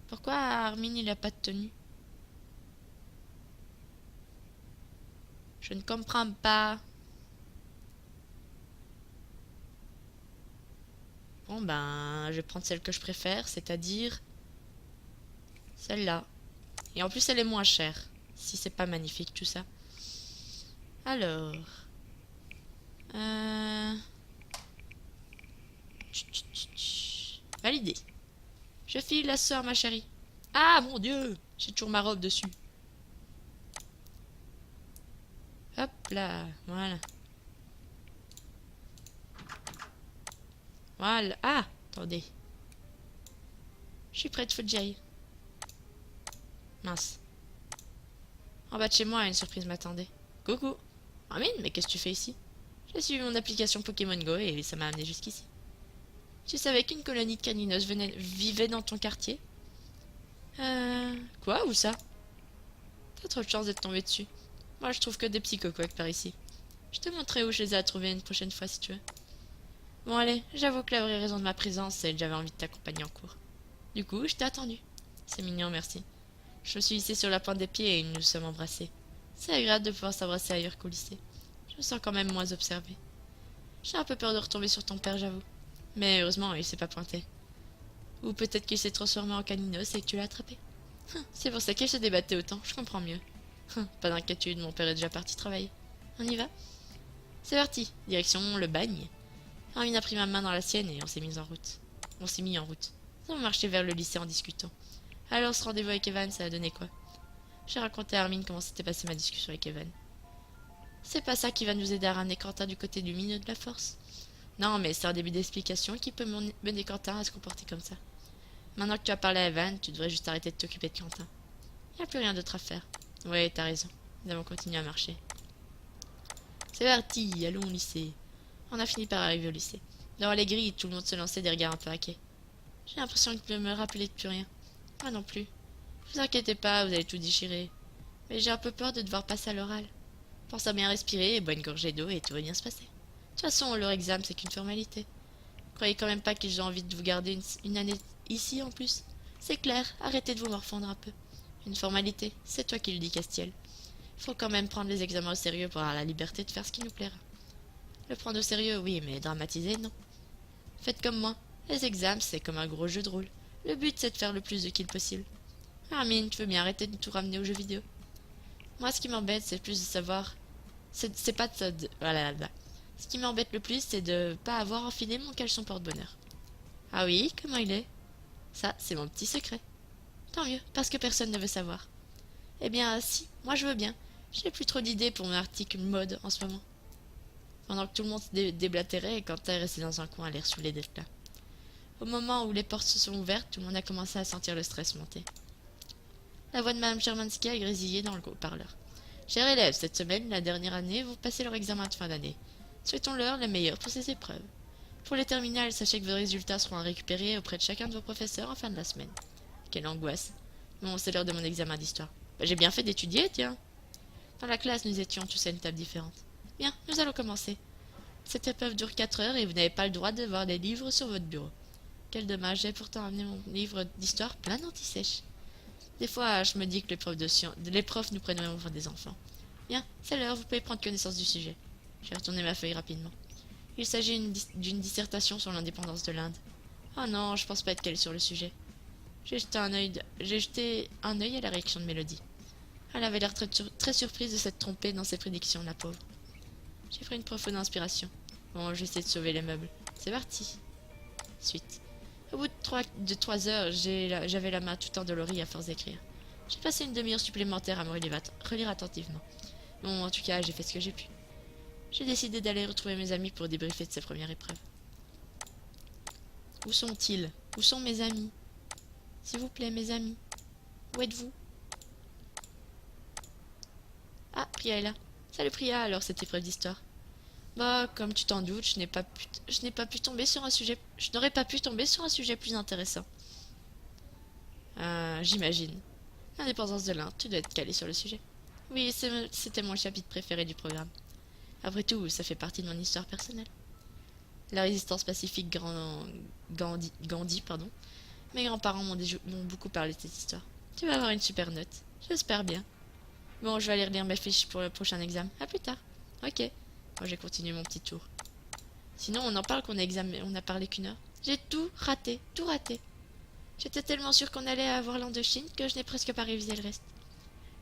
Pourquoi Armin il a pas de tenue? Je ne comprends pas. Bon ben, je vais prendre celle que je préfère, c'est-à-dire celle-là. Et en plus elle est moins chère, si c'est pas magnifique tout ça. Alors... Validé. Je file la sœur, ma chérie. Ah mon Dieu, j'ai toujours ma robe dessus. Hop là, voilà. Voilà. Ah, attendez. Je suis prête, faut que j'y aille. Mince. En bas de chez moi, une surprise m'attendait. Coucou. Armin, mais qu'est-ce que tu fais ici? J'ai suivi mon application Pokémon Go et ça m'a amené jusqu'ici. Tu savais qu'une colonie de caninos vivait dans ton quartier? Quoi? Où ça? T'as trop de chance d'être tombé dessus. Moi, je trouve que des petits cocoques par ici. Je te montrerai où je les ai à trouver une prochaine fois si tu veux. Bon allez, j'avoue que la vraie raison de ma présence, c'est que j'avais envie de t'accompagner en cours. Du coup, je t'ai attendu. C'est mignon, merci. Je me suis hissée sur la pointe des pieds et nous nous sommes embrassés. C'est agréable de pouvoir s'embrasser ailleurs qu'au lycée. Je me sens quand même moins observée. J'ai un peu peur de retomber sur ton père, j'avoue. Mais heureusement, il s'est pas pointé. Ou peut-être qu'il s'est transformé en caninos et que tu l'as attrapé. C'est pour ça qu'il se débattait autant, je comprends mieux. Pas d'inquiétude, mon père est déjà parti travailler. On y va? C'est parti, direction le bagne. Armin a pris ma main dans la sienne et on s'est mis en route. Nous avons marché vers le lycée en discutant. Alors ce rendez-vous avec Evan, ça a donné quoi? J'ai raconté à Armin comment s'était passée ma discussion avec Evan. C'est pas ça qui va nous aider à ramener Quentin du côté lumineux de la force. Non, mais c'est un début d'explication qui peut mener Quentin à se comporter comme ça. Maintenant que tu as parlé à Evan, tu devrais juste arrêter de t'occuper de Quentin. Il n'y a plus rien d'autre à faire. Ouais, t'as raison. Nous avons continué à marcher. C'est parti, allons au lycée. On a fini par arriver au lycée. Dans les grilles, tout le monde se lançait des regards un peu inquiets. J'ai l'impression de me rappeler de plus rien. Moi non plus. Ne vous inquiétez pas, vous allez tout déchirer. Mais j'ai un peu peur de devoir passer à l'oral. Pense à bien respirer et bois une gorgée d'eau et tout va bien se passer. De toute façon, leur examen, c'est qu'une formalité. Vous croyez quand même pas que j'ai envie de vous garder une année ici en plus? C'est clair, arrêtez de vous morfondre un peu. Une formalité, c'est toi qui le dis, Castiel. Il faut quand même prendre les examens au sérieux pour avoir la liberté de faire ce qui nous plaira. Le prendre au sérieux, oui, mais dramatiser, non. Faites comme moi. Les examens, c'est comme un gros jeu de rôle. Le but, c'est de faire le plus de kills possible. Armin, tu veux bien arrêter de tout ramener aux jeux vidéo? Moi, ce qui m'embête, c'est plus de savoir... C'est pas de... Voilà, là. Ce qui m'embête le plus, c'est de pas avoir enfilé mon caleçon porte-bonheur. Ah oui, comment il est? Ça, c'est mon petit secret. Tant mieux, parce que personne ne veut savoir. Eh bien, si, moi je veux bien. J'ai plus trop d'idées pour mon article mode en ce moment. Pendant que tout le monde se déblatérait, Quentin est resté dans un coin à l'air saoulé d'être là. Au moment où les portes se sont ouvertes, tout le monde a commencé à sentir le stress monter. La voix de Mme Germansky a grésillé dans le haut-parleur. Chers élèves, cette semaine, la dernière année, vous passez leur examen de fin d'année. Souhaitons-leur le meilleur pour ces épreuves. Pour les terminales, sachez que vos résultats seront récupérés auprès de chacun de vos professeurs en fin de la semaine. Quelle angoisse. Bon, c'est l'heure de mon examen d'histoire. J'ai bien fait d'étudier, tiens. Dans la classe, nous étions tous à une table différente. Bien, nous allons commencer. Cette épreuve dure 4 heures et vous n'avez pas le droit de voir des livres sur votre bureau. Quel dommage, j'ai pourtant amené mon livre d'histoire plein d'anti-sèche. Des fois, je me dis que les profs nous prennent vraiment pour des enfants. Bien, c'est l'heure, vous pouvez prendre connaissance du sujet. J'ai retourné ma feuille rapidement. Il s'agit d'une dissertation sur l'indépendance de l'Inde. Oh non, je pense pas être calé sur le sujet. J'ai jeté un œil à la réaction de Mélodie. Elle avait l'air très surprise de s'être trompée dans ses prédictions, la pauvre. J'ai pris une profonde inspiration. Bon, je vais essayer de sauver les meubles. C'est parti. Suite. Au bout de 3 heures, j'avais la main tout endolorie à force d'écrire. J'ai passé une demi-heure supplémentaire à me relire attentivement. Bon, en tout cas, j'ai fait ce que j'ai pu. J'ai décidé d'aller retrouver mes amis pour débriefer de ces premières épreuves. Où sont-ils? Où sont mes amis? S'il vous plaît, mes amis. Où êtes-vous? Ah, Priya est là. Salut Priya, alors cette épreuve d'histoire. Bah, comme tu t'en doutes, je n'ai pas pu tomber sur un sujet... Je n'aurais pas pu tomber sur un sujet plus intéressant. J'imagine. L'indépendance de l'un, tu dois être calé sur le sujet. Oui, c'était mon chapitre préféré du programme. Après tout, ça fait partie de mon histoire personnelle. La résistance pacifique Gandhi, pardon. Mes grands-parents m'ont beaucoup parlé de cette histoire. Tu vas avoir une super note. J'espère bien. Bon, je vais aller relire mes fiches pour le prochain examen. À plus tard. Ok. Moi, j'ai continué mon petit tour. Sinon, on en parle on a parlé qu'une heure. J'ai tout raté, tout raté. J'étais tellement sûre qu'on allait avoir l'Indochine que je n'ai presque pas révisé le reste.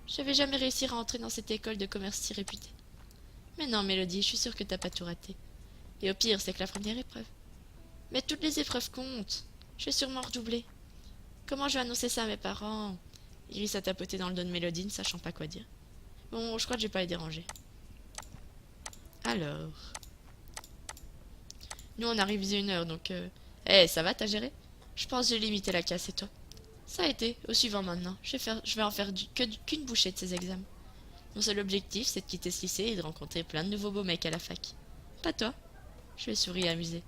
Je vais jamais réussir à entrer dans cette école de commerce si réputée. Mais non, Mélodie, je suis sûre que t'as pas tout raté. Et au pire, c'est que la première épreuve. Mais toutes les épreuves comptent. Je vais sûrement redoubler. Comment je vais annoncer ça à mes parents? Iris a tapoté dans le dos de Mélodie, ne sachant pas quoi dire. Bon, je crois que je vais pas les déranger. Alors... Nous, on a révisé une heure, donc... ça va, t'as géré? Je pense que j'ai limité la casse, et toi? Ça a été. Au suivant maintenant. Je vais en faire qu'une bouchée de ces examens. Mon seul objectif, c'est de quitter ce lycée et de rencontrer plein de nouveaux beaux mecs à la fac. Pas toi? Je lui ai souri amusé.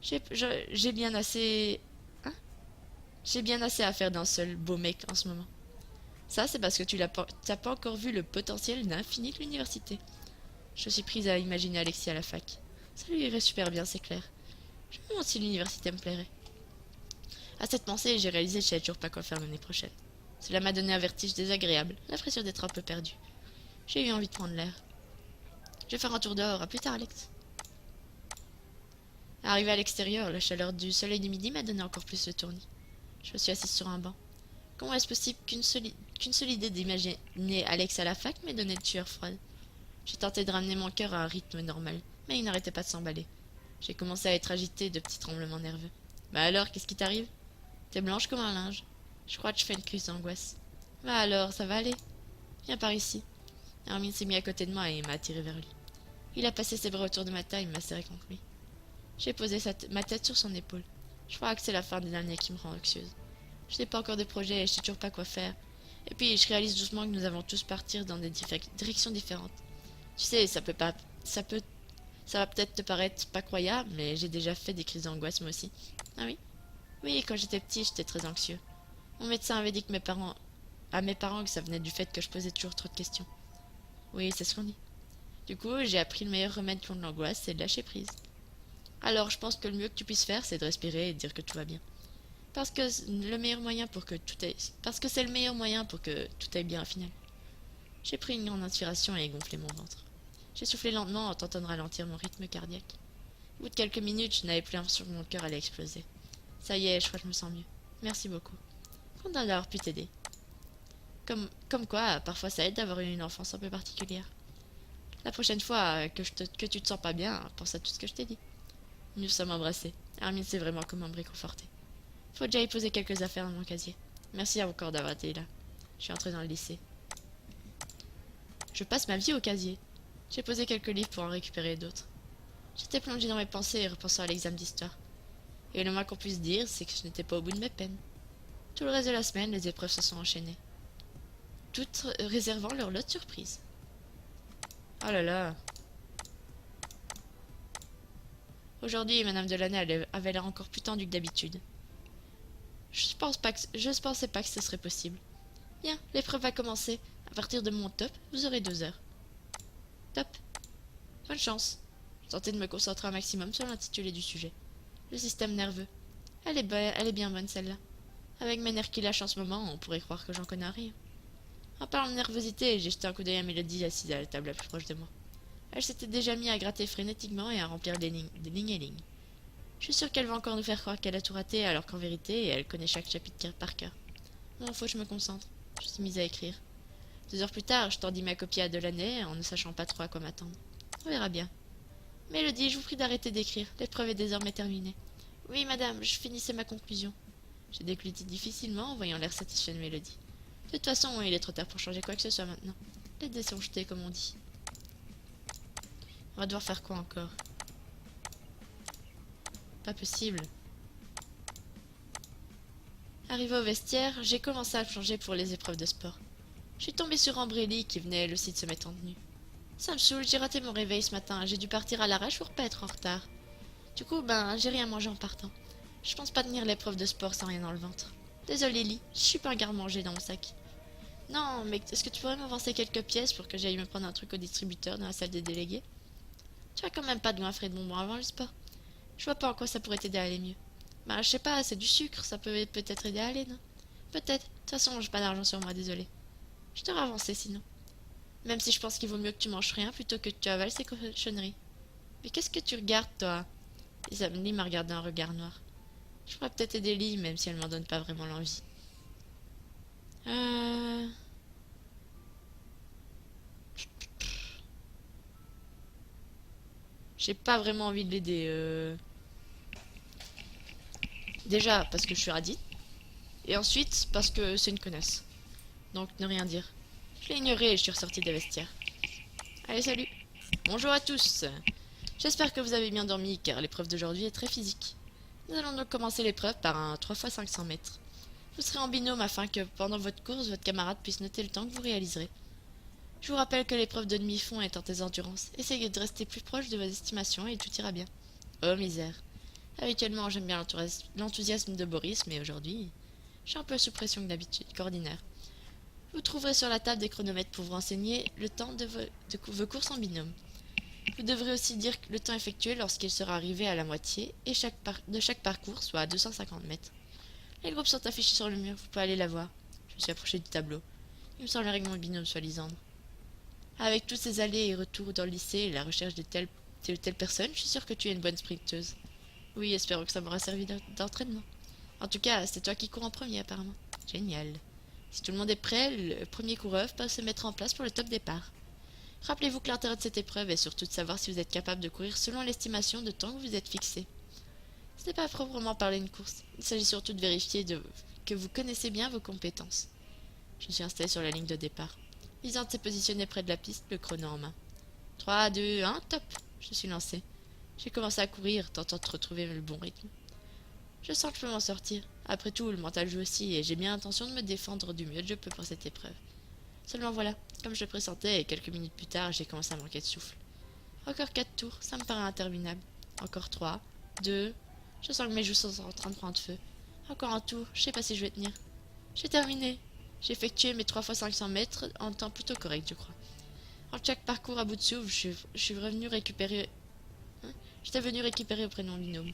J'ai bien assez... Hein? J'ai bien assez à faire d'un seul beau mec en ce moment. Ça, c'est parce que t'as pas encore vu le potentiel d'infini de l'université. Je suis prise à imaginer Alexis à la fac. Ça lui irait super bien, c'est clair. Je me demande si l'université me plairait. À cette pensée, j'ai réalisé que je savais toujours pas quoi faire l'année prochaine. Cela m'a donné un vertige désagréable, l'impression d'être un peu perdu. J'ai eu envie de prendre l'air. Je vais faire un tour dehors, à plus tard, Alex. Arrivé à l'extérieur, la chaleur du soleil du midi m'a donné encore plus le tournis. Je me suis assise sur un banc. Comment est-ce possible qu'une seule idée d'imaginer Alex à la fac m'ait donné de sueur froide? J'ai tenté de ramener mon cœur à un rythme normal, mais il n'arrêtait pas de s'emballer. J'ai commencé à être agitée de petits tremblements nerveux. Bah alors, qu'est-ce qui t'arrive? T'es blanche comme un linge. Je crois que je fais une crise d'angoisse. Bah alors, ça va aller? Viens par ici. Hermine s'est mis à côté de moi et m'a attiré vers lui. Il a passé ses bras autour de ma taille et m'a serré contre lui. J'ai posé ma tête sur son épaule. Je crois que c'est la fin de l'année qui me rend anxieuse. Je n'ai pas encore de projet et je sais toujours pas quoi faire. Et puis je réalise doucement que nous allons tous partir dans des directions différentes. Tu sais, ça va peut-être te paraître pas croyable, mais j'ai déjà fait des crises d'angoisse moi aussi. Ah oui? Oui, quand j'étais petit, j'étais très anxieux. Mon médecin avait dit que à mes parents que ça venait du fait que je posais toujours trop de questions. Oui, c'est ce qu'on dit. Du coup, j'ai appris le meilleur remède contre l'angoisse, c'est de lâcher prise. Alors, je pense que le mieux que tu puisses faire, c'est de respirer et de dire que tout va bien. Parce que c'est le meilleur moyen pour que tout aille bien au final. J'ai pris une grande inspiration et gonflé mon ventre. J'ai soufflé lentement en tentant de ralentir mon rythme cardiaque. Au bout de quelques minutes, je n'avais plus l'impression que mon cœur allait exploser. Ça y est, je crois que je me sens mieux. Merci beaucoup. Content d'avoir pu t'aider. Comme quoi, parfois ça aide d'avoir eu une enfance un peu particulière. La prochaine fois que tu te sens pas bien, pense à tout ce que je t'ai dit. Nous sommes embrassés. Hermine s'est vraiment comment me réconforter. Faut déjà y poser quelques affaires dans mon casier. Merci encore d'avoir été là. Je suis entrée dans le lycée. Je passe ma vie au casier. J'ai posé quelques livres pour en récupérer d'autres. J'étais plongée dans mes pensées et repensant à l'examen d'histoire. Et le moins qu'on puisse dire, c'est que je n'étais pas au bout de mes peines. Tout le reste de la semaine, les épreuves se sont enchaînées, toutes réservant leur lot de surprise. Oh là là. Aujourd'hui, Madame Delaney avait l'air encore plus tendue que d'habitude. Je pensais pas que ce serait possible. Bien, l'épreuve va commencer. À partir de mon top, vous aurez 2 heures. Top. Bonne chance. Je tentais de me concentrer un maximum sur l'intitulé du sujet. Le système nerveux. Elle est bien bonne celle-là. Avec mes nerfs qui lâchent en ce moment, on pourrait croire que j'en connais rien. En parlant de nervosité, j'ai jeté un coup d'œil à Mélodie assise à la table la plus proche de moi. Elle s'était déjà mise à gratter frénétiquement et à remplir des lignes et lignes. Je suis sûre qu'elle va encore nous faire croire qu'elle a tout raté, alors qu'en vérité, elle connaît chaque chapitre par cœur. Non, faut que je me concentre. Je suis mise à écrire. 2 heures plus tard, je tendis ma copie à Delaney en ne sachant pas trop à quoi m'attendre. On verra bien. Mélodie, je vous prie d'arrêter d'écrire. L'épreuve est désormais terminée. Oui, madame, je finissais ma conclusion. J'ai décluté difficilement en voyant l'air satisfait de Mélodie. De toute façon, il est trop tard pour changer quoi que ce soit maintenant. Les dés sont jetés, comme on dit. On va devoir faire quoi encore? Pas possible. Arrivé au vestiaire, j'ai commencé à plonger pour les épreuves de sport. Je suis tombée sur Ambrelli qui venait elle aussi de se mettre en tenue. Ça me saoule, j'ai raté mon réveil ce matin. J'ai dû partir à l'arrache pour pas être en retard. Du coup, j'ai rien mangé en partant. Je pense pas tenir l'épreuve de sport sans rien dans le ventre. Désolé, Lee, je suis pas un garde-manger dans mon sac. Non, mais est-ce que tu pourrais m'avancer quelques pièces pour que j'aille me prendre un truc au distributeur dans la salle des délégués? Tu as quand même pas de goinfre et de bonbons avant le sport. Je vois pas en quoi ça pourrait t'aider à aller mieux. Bah, je sais pas, c'est du sucre, ça peut peut-être aider à aller, non? Peut-être. De toute façon, j'ai pas d'argent sur moi, désolé. Je t'aurais avancé sinon. Même si je pense qu'il vaut mieux que tu manges rien plutôt que tu avales ces cochonneries. Mais qu'est-ce que tu regardes, toi? Lee m'a regardé un regard noir. Je pourrais peut-être aider Lee, même si elle m'en donne pas vraiment l'envie. Euh... J'ai pas vraiment envie de l'aider. Déjà, parce que je suis radie. Et ensuite, parce que c'est une connasse. Donc, ne rien dire. Je l'ai ignoré et je suis ressortie des vestiaires. Allez, salut. Bonjour à tous. J'espère que vous avez bien dormi, car l'épreuve d'aujourd'hui est très physique. Nous allons donc commencer l'épreuve par un 3 x 500 mètres. Vous serez en binôme afin que, pendant votre course, votre camarade puisse noter le temps que vous réaliserez. Je vous rappelle que l'épreuve de demi-fond est en test d'endurance. Essayez de rester plus proche de vos estimations et tout ira bien. Oh misère. Habituellement, j'aime bien l'enthousiasme de Boris, mais aujourd'hui, je suis un peu sous pression que d'habitude, qu'ordinaire. Vous trouverez sur la table des chronomètres pour vous renseigner le temps de vos courses en binôme. Vous devrez aussi dire le temps effectué lorsqu'il sera arrivé à la moitié et de chaque parcours, soit à 250 mètres. Les groupes sont affichés sur le mur, vous pouvez aller la voir. Je me suis approché du tableau. Il me semblerait que mon binôme soit Lisandre. Avec tous ces allers et retours dans le lycée et la recherche de telle ou telle personne, je suis sûre que tu es une bonne sprinteuse. Oui, espérons que ça m'aura servi d'entraînement. En tout cas, c'est toi qui cours en premier apparemment. Génial. Si tout le monde est prêt, le premier coureur peut se mettre en place pour le top départ. Rappelez-vous que l'intérêt de cette épreuve est surtout de savoir si vous êtes capable de courir selon l'estimation de temps que vous êtes fixé. Ce n'est pas proprement parler une course, il s'agit surtout de vérifier que vous connaissez bien vos compétences. Je me suis installé sur la ligne de départ. Lisande s'est positionnée près de la piste, le chrono en main. 3, 2, 1, top. Je suis lancé. J'ai commencé à courir, tentant de retrouver le bon rythme. Je sens que je peux m'en sortir. Après tout, le mental joue aussi, et j'ai bien l'intention de me défendre du mieux que je peux pour cette épreuve. Seulement voilà, comme je le pressentais, et quelques minutes plus tard, j'ai commencé à manquer de souffle. Encore 4 tours, ça me paraît interminable. Encore 3, 2, je sens que mes joues sont en train de prendre feu. Encore un tour, je sais pas si je vais tenir. J'ai terminé. J'ai effectué mes 3 x 500 mètres en temps plutôt correct, je crois. En chaque parcours à bout de souffle, je suis revenu récupérer. J'étais venu récupérer auprès de mon binôme.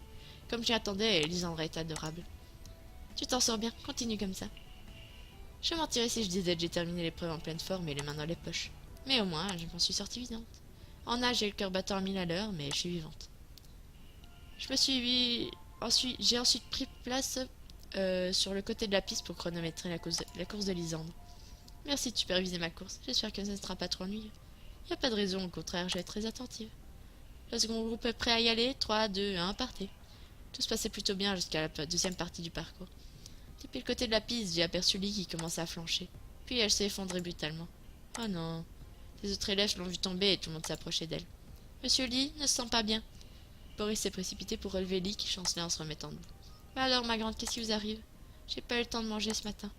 Comme j'y attendais, Lisandra est adorable. Tu t'en sors bien, continue comme ça. Je mentirais si je disais que j'ai terminé l'épreuve en pleine forme et les mains dans les poches. Mais au moins, je m'en suis sortie vivante. En nage, j'ai le cœur battant à 1000 à l'heure, mais je suis vivante. J'ai ensuite pris place sur le côté de la piste pour chronométrer la course de Lisandre. Merci de superviser ma course. J'espère que ça ne sera pas trop ennuyeux. Y a pas de raison, au contraire, je vais être très attentive. Le second groupe est prêt à y aller. 3, 2, 1, partez. Tout se passait plutôt bien jusqu'à la deuxième partie du parcours. Depuis le côté de la piste, j'ai aperçu Lee qui commençait à flancher. Puis elle s'est effondrée brutalement. Oh non. Les autres élèves l'ont vue tomber et tout le monde s'approchait d'elle. Monsieur Lee ne se sent pas bien. Boris s'est précipité pour relever Lee qui chancelait en se remettant debout. Bah alors, ma grande, qu'est-ce qui vous arrive? J'ai pas eu le temps de manger ce matin.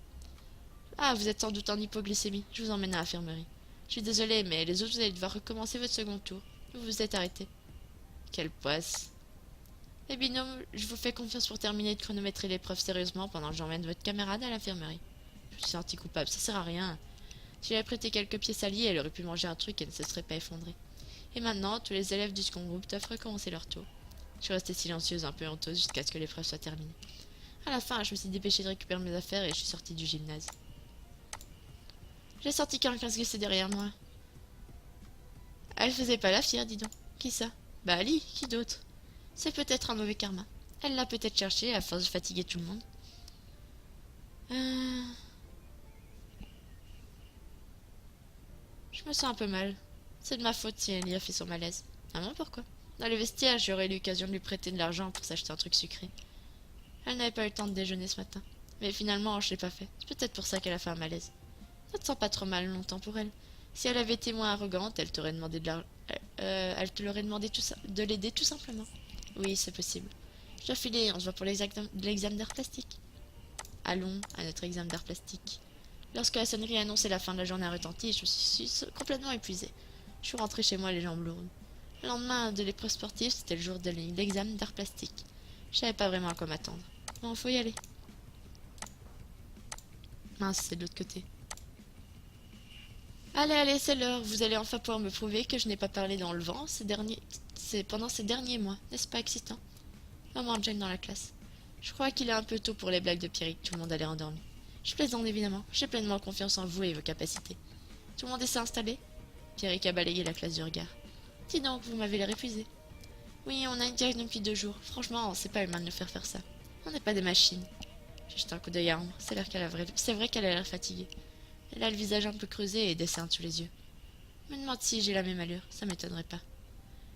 Ah, vous êtes sans doute en hypoglycémie. Je vous emmène à l'infirmerie. Je suis désolée, mais les autres, vous allez devoir recommencer votre second tour. Vous vous êtes arrêté. Quelle poisse. Les binômes, je vous fais confiance pour terminer de chronométrer l'épreuve sérieusement pendant que j'emmène votre camarade à l'infirmerie. Je me suis senti coupable, ça sert à rien. Si j'avais prêté quelques pieds salis, elle aurait pu manger un truc et ne se serait pas effondrée. Et maintenant, tous les élèves du second groupe doivent recommencer leur tour. Je suis restée silencieuse, un peu honteuse, jusqu'à ce que l'épreuve soit terminée. À la fin, je me suis dépêchée de récupérer mes affaires et je suis sortie du gymnase. J'ai senti quelqu'un se glisser derrière moi. Elle faisait pas la fière, dis donc. Qui ça? Bah Ali, qui d'autre? C'est peut-être un mauvais karma. Elle l'a peut-être cherché à force de fatiguer tout le monde. Je me sens un peu mal. C'est de ma faute si elle y a fait son malaise. Ah bon, pourquoi? Dans les vestiaires, j'aurais eu l'occasion de lui prêter de l'argent pour s'acheter un truc sucré. Elle n'avait pas eu le temps de déjeuner ce matin. Mais finalement, je l'ai pas fait. C'est peut-être pour ça qu'elle a fait un malaise. Ça te sent pas trop mal longtemps pour elle. Si elle avait été moins arrogante, elle t'aurait demandé elle te l'aurait demandé de l'aider tout simplement. Oui, c'est possible. Je dois filer, on se voit pour l'examen d'art plastique. Allons à notre examen d'art plastique. Lorsque la sonnerie a annoncé la fin de la journée a retenti, je suis complètement épuisée. Je suis rentrée chez moi les jambes lourdes. Le lendemain de l'épreuve sportive, c'était le jour de l'examen d'art plastique. Je savais pas vraiment à quoi m'attendre. Bon, faut y aller. Mince, c'est de l'autre côté. Allez, allez, c'est l'heure. Vous allez enfin pouvoir me prouver que je n'ai pas parlé dans le vent pendant ces derniers mois. N'est-ce pas excitant? Maman Jane dans la classe. Je crois qu'il est un peu tôt pour les blagues de Pierrick. Tout le monde a l'air endormi. Je plaisante évidemment. J'ai pleinement confiance en vous et vos capacités. Tout le monde s'est installé? Pierrick a balayé la classe du regard. Dis donc, vous m'avez l'air épuisé. Oui, on a une direction depuis 2 jours. Franchement, c'est pas humain de nous faire ça. On n'est pas des machines. J'ai jeté un coup d'œil à Ambre. C'est vrai qu'elle a l'air fatiguée. Elle a le visage un peu creusé et des cernes sous les yeux. Je me demande si j'ai la même allure. Ça m'étonnerait pas.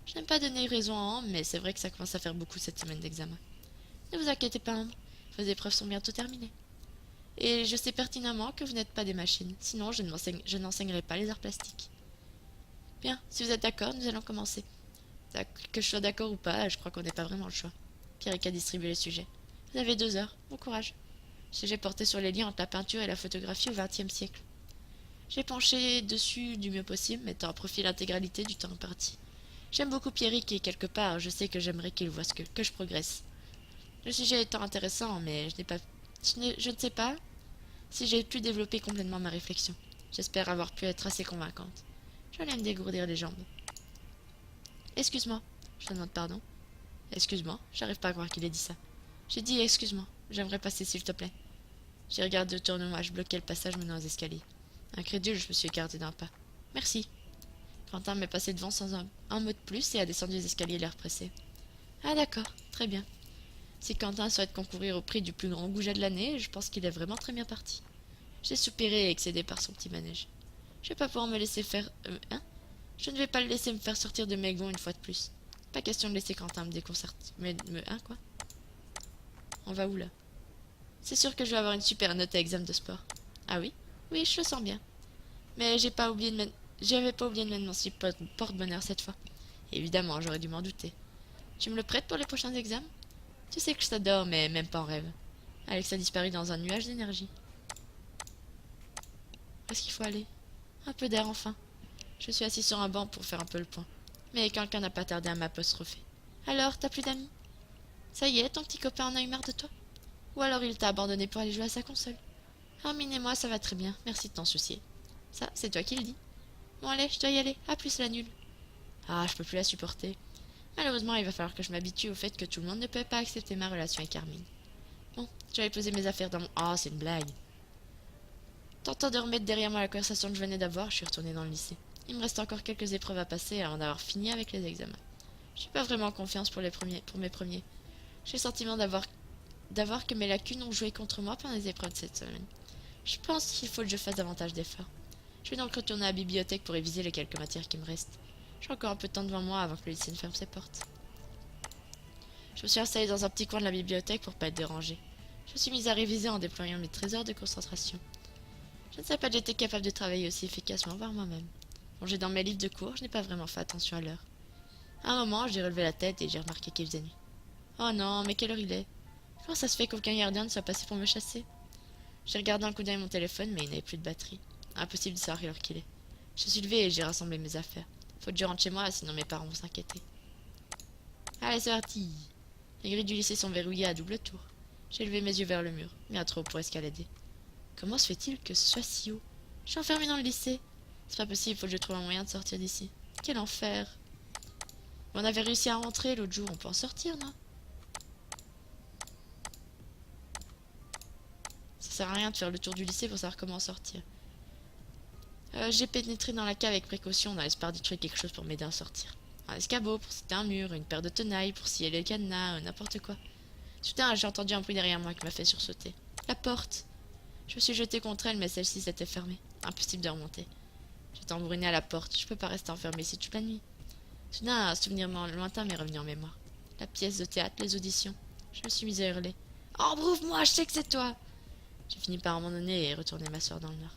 Je n'aime pas donner raison à Ambre, mais c'est vrai que ça commence à faire beaucoup cette semaine d'examen. Ne vous inquiétez pas, Ambre. Vos épreuves sont bientôt terminées. Et je sais pertinemment que vous n'êtes pas des machines. Sinon, je n'enseignerai pas les arts plastiques. Bien, si vous êtes d'accord, nous allons commencer. Que je sois d'accord ou pas, je crois qu'on n'est pas vraiment le choix. Pierrick a distribué les sujets. Vous avez 2 heures. Bon courage. J'ai porté sur les liens entre la peinture et la photographie au XXe siècle. J'ai penché dessus du mieux possible, mettant à profit l'intégralité du temps imparti. J'aime beaucoup Pierrick et quelque part, je sais que j'aimerais qu'il voie que je progresse. Le sujet étant intéressant, mais je ne sais pas si j'ai pu développer complètement ma réflexion. J'espère avoir pu être assez convaincante. J'allais me dégourdir les jambes. Excuse-moi, je te demande pardon. Excuse-moi, j'arrive pas à croire qu'il ait dit ça. J'ai dit excuse-moi, j'aimerais passer s'il te plaît. J'ai regardé autour de moi, je bloquais le passage menant aux escaliers. Incrédule, je me suis écarté d'un pas. Merci. Quentin m'est passé devant sans un mot de plus et a descendu les escaliers l'air pressé. Ah d'accord, très bien. Si Quentin souhaite concourir au prix du plus grand goujat de l'année, je pense qu'il est vraiment très bien parti. J'ai soupiré et excédé par son petit manège. Je vais pas pouvoir me laisser faire... hein? Je ne vais pas le laisser me faire sortir de mes gonds une fois de plus. Pas question de laisser Quentin me déconcerter. Hein, quoi? On va où, là? C'est sûr que je vais avoir une super note à examen de sport. Ah oui? Oui, je le sens bien. Mais j'avais pas oublié de mettre mon slip porte-bonheur cette fois. Évidemment, j'aurais dû m'en douter. Tu me le prêtes pour les prochains examens? Tu sais que je t'adore, mais même pas en rêve. Alex a disparu dans un nuage d'énergie. Où est-ce qu'il faut aller? Un peu d'air enfin. Je suis assis sur un banc pour faire un peu le point. Mais quelqu'un n'a pas tardé à m'apostropher. Alors, t'as plus d'amis? Ça y est, ton petit copain en a eu marre de toi? Ou alors il t'a abandonné pour aller jouer à sa console? Hermine et moi, ça va très bien, merci de t'en soucier. Ça, c'est toi qui le dis. Bon allez, je dois y aller, à plus la nulle. Ah, je peux plus la supporter. Malheureusement, il va falloir que je m'habitue au fait que tout le monde ne peut pas accepter ma relation avec Hermine. Bon, je vais poser mes affaires dans mon... Ah, c'est une blague. Tentant de remettre derrière moi la conversation que je venais d'avoir, je suis retournée dans le lycée. Il me reste encore quelques épreuves à passer avant d'avoir fini avec les examens. Je n'ai pas vraiment confiance pour mes premiers. J'ai le sentiment d'avoir que mes lacunes ont joué contre moi pendant les épreuves de cette semaine. Je pense qu'il faut que je fasse davantage d'efforts. Je vais donc retourner à la bibliothèque pour réviser les quelques matières qui me restent. J'ai encore un peu de temps devant moi avant que le lycée ne ferme ses portes. Je me suis installée dans un petit coin de la bibliothèque pour pas être dérangée. Je me suis mise à réviser en déployant mes trésors de concentration. Je ne savais pas que j'étais capable de travailler aussi efficacement par moi-même. Plongée dans mes livres de cours, je n'ai pas vraiment fait attention à l'heure. À un moment, j'ai relevé la tête et j'ai remarqué qu'il faisait nuit. Oh non, mais quelle heure il est? Comment ça se fait qu'aucun gardien ne soit passé pour me chasser? J'ai regardé un coup d'œil mon téléphone, mais il n'avait plus de batterie. Impossible de savoir l'heure qu'il est. Je suis levée et j'ai rassemblé mes affaires. Faut que je rentre chez moi, sinon mes parents vont s'inquiéter. Allez, c'est parti! Les grilles du lycée sont verrouillées à double tour. J'ai levé mes yeux vers le mur, bien trop pour escalader. Comment se fait-il que ce soit si haut? Je suis enfermée dans le lycée. C'est pas possible, faut que je trouve un moyen de sortir d'ici. Quel enfer! On avait réussi à rentrer l'autre jour, on peut en sortir, non? Ça sert à rien de faire le tour du lycée pour savoir comment en sortir. J'ai pénétré dans la cave avec précaution dans l'espoir d'y trouver quelque chose pour m'aider à sortir. Un escabeau pour scier un mur, une paire de tenailles pour scier les cadenas, n'importe quoi. Soudain, j'ai entendu un bruit derrière moi qui m'a fait sursauter. La porte! Je me suis jetée contre elle, mais celle-ci s'était fermée. Impossible de remonter. J'étais embrunée à la porte. Je peux pas rester enfermée ici toute la nuit. Soudain, un souvenir lointain m'est revenu en mémoire. La pièce de théâtre, les auditions. Je me suis mise à hurler. Oh, ouvre-moi, je sais que c'est toi! J'ai fini par abandonner et retourner m'asseoir dans le noir.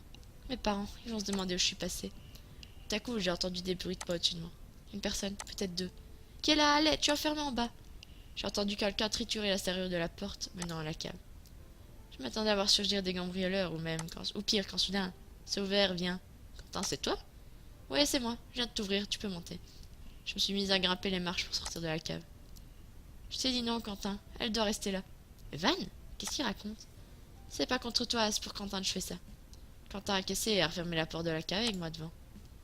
Mes parents, ils vont se demander où je suis passée. Tout à coup, j'ai entendu des bruits de pas au-dessus de moi. Une personne, peut-être deux. Qui est là? Allez, tu es enfermé en bas. J'ai entendu quelqu'un triturer la serrure de la porte menant à la cave. Je m'attendais à voir surgir des cambrioleurs ou pire, quand soudain, c'est ouvert, viens. Quentin, c'est toi? Ouais, c'est moi, je viens de t'ouvrir, tu peux monter. Je me suis mise à grimper les marches pour sortir de la cave. Je t'ai dit non, Quentin, elle doit rester là. Van? Qu'est-ce qu'il raconte? C'est pas contre toi, c'est pour Quentin que je fais ça. Quentin a cassé et a refermé la porte de la cave avec moi devant.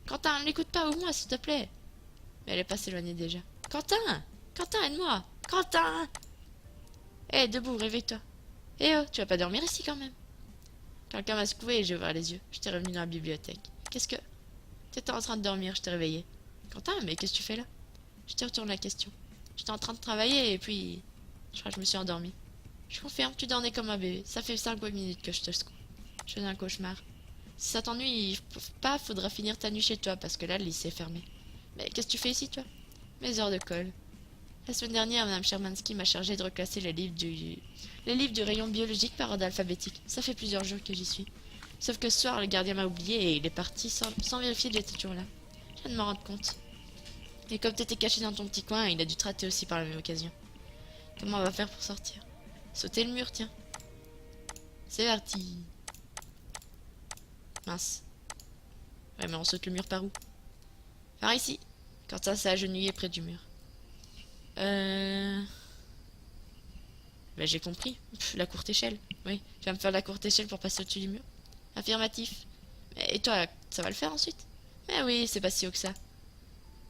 Quentin, ne l'écoute pas, ouvre-moi, s'il te plaît. Mais elle est pas s'éloigner déjà. Quentin! Quentin, aide-moi! Quentin! Hé, debout, réveille-toi. Eh oh, tu vas pas dormir ici quand même. Quelqu'un m'a secoué et j'ai ouvert les yeux. J'étais revenu dans la bibliothèque. Qu'est-ce que... T'étais en train de dormir, je t'ai réveillé. Quentin, mais qu'est-ce que tu fais là? Je te retourne la question. J'étais en train de travailler et puis... Je crois que je me suis endormie. Je confirme, tu dormais comme un bébé. Ça fait 5 minutes que je te secoue. Je faisais un cauchemar. Si ça t'ennuie pas, faudra finir ta nuit chez toi parce que là, le lycée est fermé. Mais qu'est-ce que tu fais ici, toi? Mes heures de colle. La semaine dernière, Madame Shermansky m'a chargé de reclasser les livres du rayon biologique par ordre alphabétique. Ça fait plusieurs jours que j'y suis. Sauf que ce soir, le gardien m'a oublié et il est parti sans vérifier que j'étais toujours là. Je viens de m'en rendre compte. Et comme t'étais caché dans ton petit coin, il a dû te rater aussi par la même occasion. Comment on va faire pour sortir? Sauter le mur, tiens. C'est parti. Mince. Ouais, mais on saute le mur par où? Par ici. Quentin s'est agenouillé près du mur. Ben, j'ai compris. Pff, la courte échelle. Oui, tu vas me faire la courte échelle pour passer au-dessus du mur. Affirmatif. Et toi, ça va le faire ensuite? Mais oui, c'est pas si haut que ça.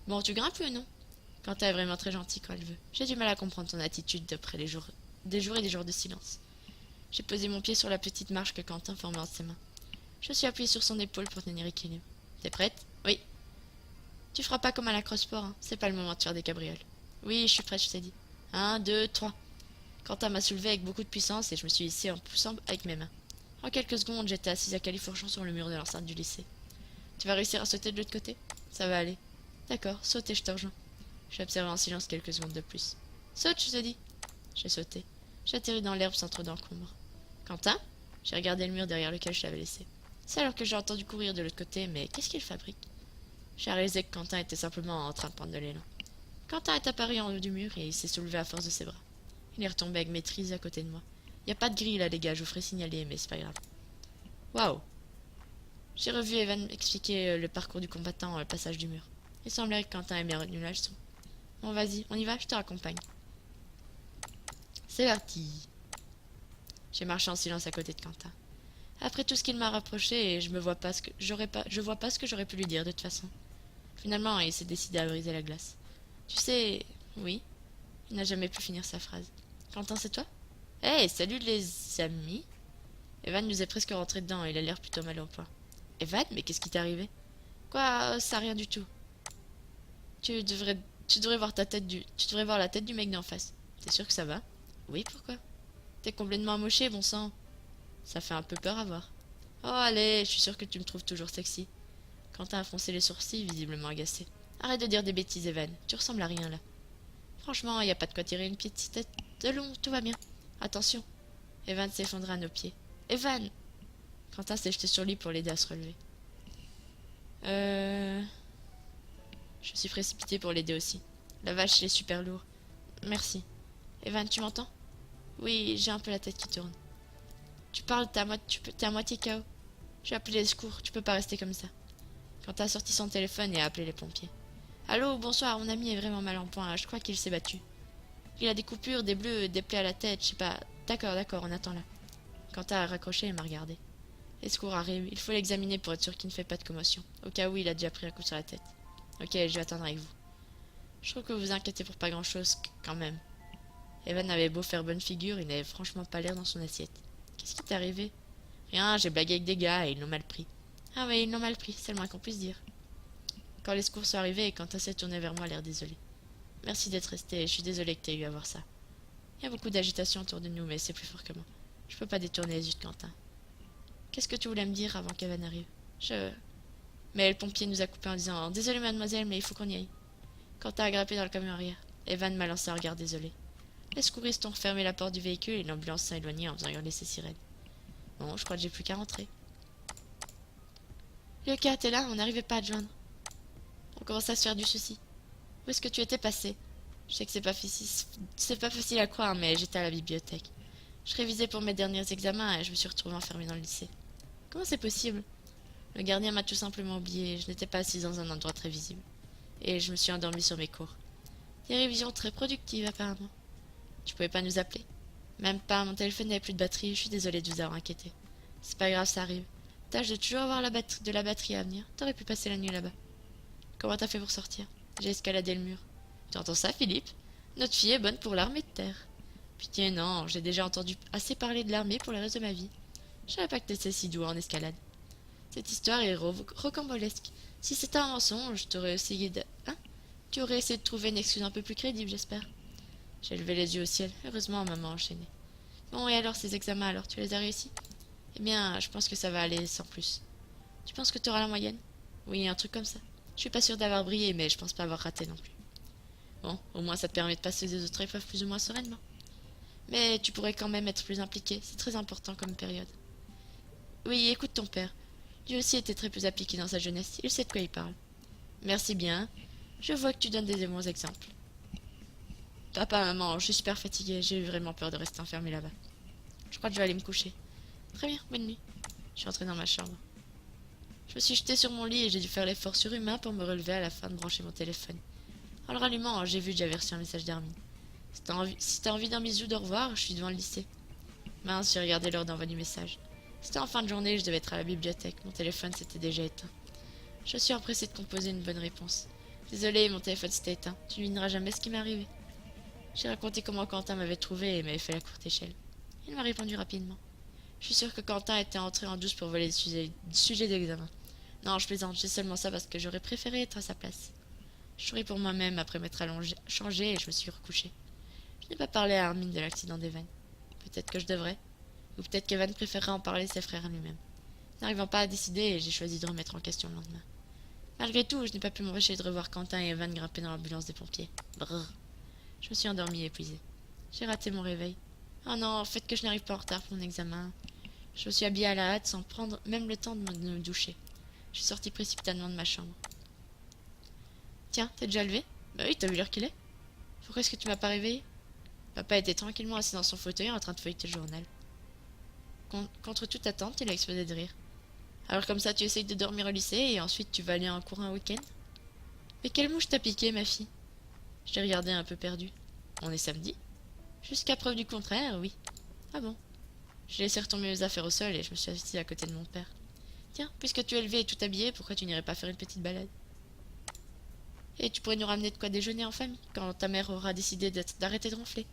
Bon, tu grimpes ou non? Quentin est vraiment très gentil quand elle veut. J'ai du mal à comprendre ton attitude d'après des jours et des jours de silence. J'ai posé mon pied sur la petite marche que Quentin formait entre ses mains. Je suis appuyé sur son épaule pour tenir équilibre. T'es prête? Oui. Tu feras pas comme à la cross-sport, hein. C'est pas le moment de faire des cabrioles. Oui, je suis prête, je t'ai dit. 1, 2, 3. Quentin m'a soulevé avec beaucoup de puissance et je me suis hissé en poussant avec mes mains. En quelques secondes, j'étais assise à califourchon sur le mur de l'enceinte du lycée. Tu vas réussir à sauter de l'autre côté? Ça va aller. D'accord, sautez, je te rejoins. J'ai observé en silence quelques secondes de plus. Saute, je te dis. J'ai sauté. J'ai atterri dans l'herbe sans trop d'encombre. Quentin? J'ai regardé le mur derrière lequel je l'avais laissé. C'est alors que j'ai entendu courir de l'autre côté, mais qu'est-ce qu'il fabrique? J'ai réalisé que Quentin était simplement en train de prendre de l'élan. Quentin est apparu en haut du mur et il s'est soulevé à force de ses bras. Il est retombé avec maîtrise à côté de moi. Y a pas de grille là, les gars, je vous ferai signaler, mais c'est pas grave. Waouh! J'ai revu Evan expliquer le parcours du combattant le passage du mur. Il semblerait que Quentin ait bien retenu la leçon. Bon, vas-y, on y va, je te raccompagne. C'est parti. J'ai marché en silence à côté de Quentin. Après tout ce qu'il m'a rapproché, je vois pas ce que j'aurais pu lui dire de toute façon. Finalement, il s'est décidé à briser la glace. Tu sais, oui. Il n'a jamais pu finir sa phrase. Quentin, c'est toi? Hey, salut les amis. Evan nous est presque rentré dedans, il a l'air plutôt mal au point. Evan, mais qu'est-ce qui t'est arrivé? Quoi, ça rien du tout. Tu devrais, tu devrais voir tu devrais voir la tête du mec d'en face. T'es sûr que ça va? Oui, pourquoi? T'es complètement amoché, bon sang. Ça fait un peu peur à voir. Oh, allez, je suis sûr que tu me trouves toujours sexy. Quentin a froncé les sourcils, visiblement agacé. Arrête de dire des bêtises, Evan. Tu ressembles à rien, là. Franchement, y a pas de quoi tirer une petite tête de long, tout va bien. Attention. Evan s'effondra à nos pieds. Evan! Quentin s'est jeté sur lui pour l'aider à se relever. Je suis précipité pour l'aider aussi. La vache, il est super lourd. Merci. Evan, tu m'entends? Oui, j'ai un peu la tête qui tourne. Tu parles, t'es à moitié KO. Je vais appeler les secours, tu peux pas rester comme ça. Quentin a sorti son téléphone et a appelé les pompiers. Allô, bonsoir, mon ami est vraiment mal en point, je crois qu'il s'est battu. Il a des coupures, des bleus, des plaies à la tête, je sais pas. D'accord, on attend là. Quentin a raccroché et m'a regardé. Les secours arrivent, il faut l'examiner pour être sûr qu'il ne fait pas de commotion. Au cas où il a déjà pris un coup sur la tête. Ok, je vais attendre avec vous. Je trouve que vous vous inquiétez pour pas grand chose, quand même. Evan avait beau faire bonne figure, il n'avait franchement pas l'air dans son assiette. Qu'est-ce qui t'est arrivé? Rien, j'ai blagué avec des gars et ils l'ont mal pris. Ah oui, ils l'ont mal pris, c'est le moins qu'on puisse dire. Quand les secours sont arrivés, Quentin s'est tourné vers moi, l'air désolé. Merci d'être resté, je suis désolé que t'aies eu à voir ça. Il y a beaucoup d'agitation autour de nous, mais c'est plus fort que moi. Je peux pas détourner les yeux de Quentin. Qu'est-ce que tu voulais me dire avant qu'Evan arrive? Mais le pompier nous a coupé en disant désolé mademoiselle, mais il faut qu'on y aille. Quentin a grimpé dans le camion arrière. Evan m'a lancé un regard désolé. Les secouristes ont refermé la porte du véhicule et l'ambulance s'est éloignée en faisant hurler ses sirènes. Bon, je crois que j'ai plus qu'à rentrer. Lucas, t'es là? On n'arrivait pas à te joindre. On commence à se faire du souci. Où est-ce que tu étais passé? Je sais que c'est pas facile à croire, mais j'étais à la bibliothèque. Je révisais pour mes derniers examens et je me suis retrouvée enfermée dans le lycée. Comment c'est possible? Le gardien m'a tout simplement oublié, je n'étais pas assise dans un endroit très visible. Et je me suis endormie sur mes cours. Des révisions très productives apparemment. Tu pouvais pas nous appeler? Même pas, mon téléphone n'avait plus de batterie, je suis désolée de vous avoir inquiété. C'est pas grave, ça arrive. Tâche de toujours avoir de la batterie à venir. T'aurais pu passer la nuit là-bas. Comment t'as fait pour sortir? J'ai escaladé le mur. Tu entends ça, Philippe? Notre fille est bonne pour l'armée de terre. Pitié, non, j'ai déjà entendu assez parler de l'armée pour le reste de ma vie. Je savais pas que t'étais si doué en escalade. Cette histoire est rocambolesque. Si c'était un mensonge, t'aurais essayé de... Hein? Tu aurais essayé de trouver une excuse un peu plus crédible, j'espère. J'ai levé les yeux au ciel. Heureusement, maman a enchaîné. Bon, et alors, ces examens, alors, tu les as réussis? Eh bien, je pense que ça va aller sans plus. Tu penses que tu auras la moyenne? Oui, un truc comme ça. Je suis pas sûre d'avoir brillé, mais je pense pas avoir raté non plus. Bon, au moins ça te permet de passer des autres épreuves plus ou moins sereinement. Mais tu pourrais quand même être plus impliqué, c'est très important comme période. Oui, écoute ton père. Lui aussi était très plus appliqué dans sa jeunesse, il sait de quoi il parle. Merci bien. Je vois que tu donnes des bons exemples. Papa, maman, je suis super fatiguée, j'ai eu vraiment peur de rester enfermée là-bas. Je crois que je vais aller me coucher. Très bien, bonne nuit. Je suis entrée dans ma chambre. Je me suis jetée sur mon lit et j'ai dû faire l'effort surhumain pour me relever à la fin de brancher mon téléphone. En le rallumant, j'ai vu que j'avais reçu un message d'Hermine. Si t'as envie d'un bisou de revoir, je suis devant le lycée. Mince, j'ai regardé l'heure d'envoi du message. C'était en fin de journée, je devais être à la bibliothèque. Mon téléphone s'était déjà éteint. Je suis empressée de composer une bonne réponse. Désolée, mon téléphone s'était éteint. Tu devineras jamais ce qui m'est arrivé. J'ai raconté comment Quentin m'avait trouvé et m'avait fait la courte échelle. Il m'a répondu rapidement. Je suis sûre que Quentin était entré en douce pour voler le sujet d'examen. Non, je plaisante, j'ai seulement ça parce que j'aurais préféré être à sa place. Je souris pour moi-même après m'être changé et je me suis recouchée. Je n'ai pas parlé à Armin de l'accident d'Evan. Peut-être que je devrais. Ou peut-être qu'Evan préférerait en parler à ses frères lui-même. N'arrivant pas à décider, j'ai choisi de remettre en question le lendemain. Malgré tout, je n'ai pas pu m'empêcher de revoir Quentin et Evan grimper dans l'ambulance des pompiers. Brrr. Je me suis endormie épuisée. J'ai raté mon réveil. Oh non, faites que je n'arrive pas en retard pour mon examen. Je me suis habillée à la hâte sans prendre même le temps de me doucher. Je suis sortie précipitamment de ma chambre. Tiens, t'es déjà levé? Bah oui, t'as vu l'heure qu'il est? Pourquoi est-ce que tu m'as pas réveillé? Papa était tranquillement assis dans son fauteuil en train de feuilleter le journal. Contre toute attente, il a explosé de rire. Alors comme ça, tu essayes de dormir au lycée et ensuite tu vas aller en cours un week-end? Mais quelle mouche t'a piqué, ma fille? Je l'ai regardé un peu perdu. On est samedi? Jusqu'à preuve du contraire, oui. Ah bon? J'ai laissé retomber mes affaires au sol et je me suis assise à côté de mon père. Tiens, puisque tu es levé et tout habillé, pourquoi tu n'irais pas faire une petite balade? Et tu pourrais nous ramener de quoi déjeuner en famille, quand ta mère aura décidé d'arrêter de ronfler.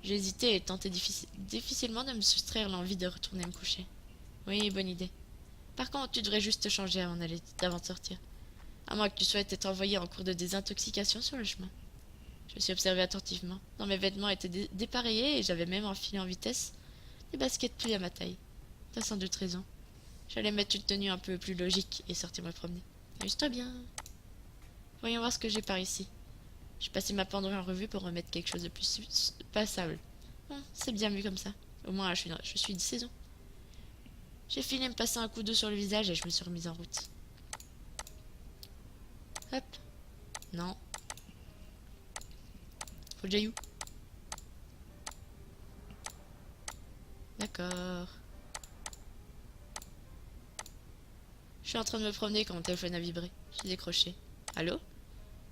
J'ai hésité et tenté difficilement de me soustraire l'envie de retourner me coucher. Oui, bonne idée. Par contre, tu devrais juste te changer avant de sortir. À moins que tu souhaites être envoyé en cours de désintoxication sur le chemin. Je me suis observé attentivement. Dans mes vêtements étaient dépareillés et j'avais même enfilé en vitesse des baskets plus à ma taille. T'as sans doute raison. J'allais mettre une tenue un peu plus logique et sortir me promener. Amuse-toi bien. Voyons voir ce que j'ai par ici. J'ai passé ma penderie en revue pour remettre quelque chose de plus passable. Bon, c'est bien mieux comme ça. Au moins, je suis de saison. J'ai fini me passer un coup d'eau sur le visage et je me suis remise en route. Hop. Non. Faut que j'aille où? D'accord. Je suis en train de me promener quand mon téléphone a vibré. J'ai décroché. Allô?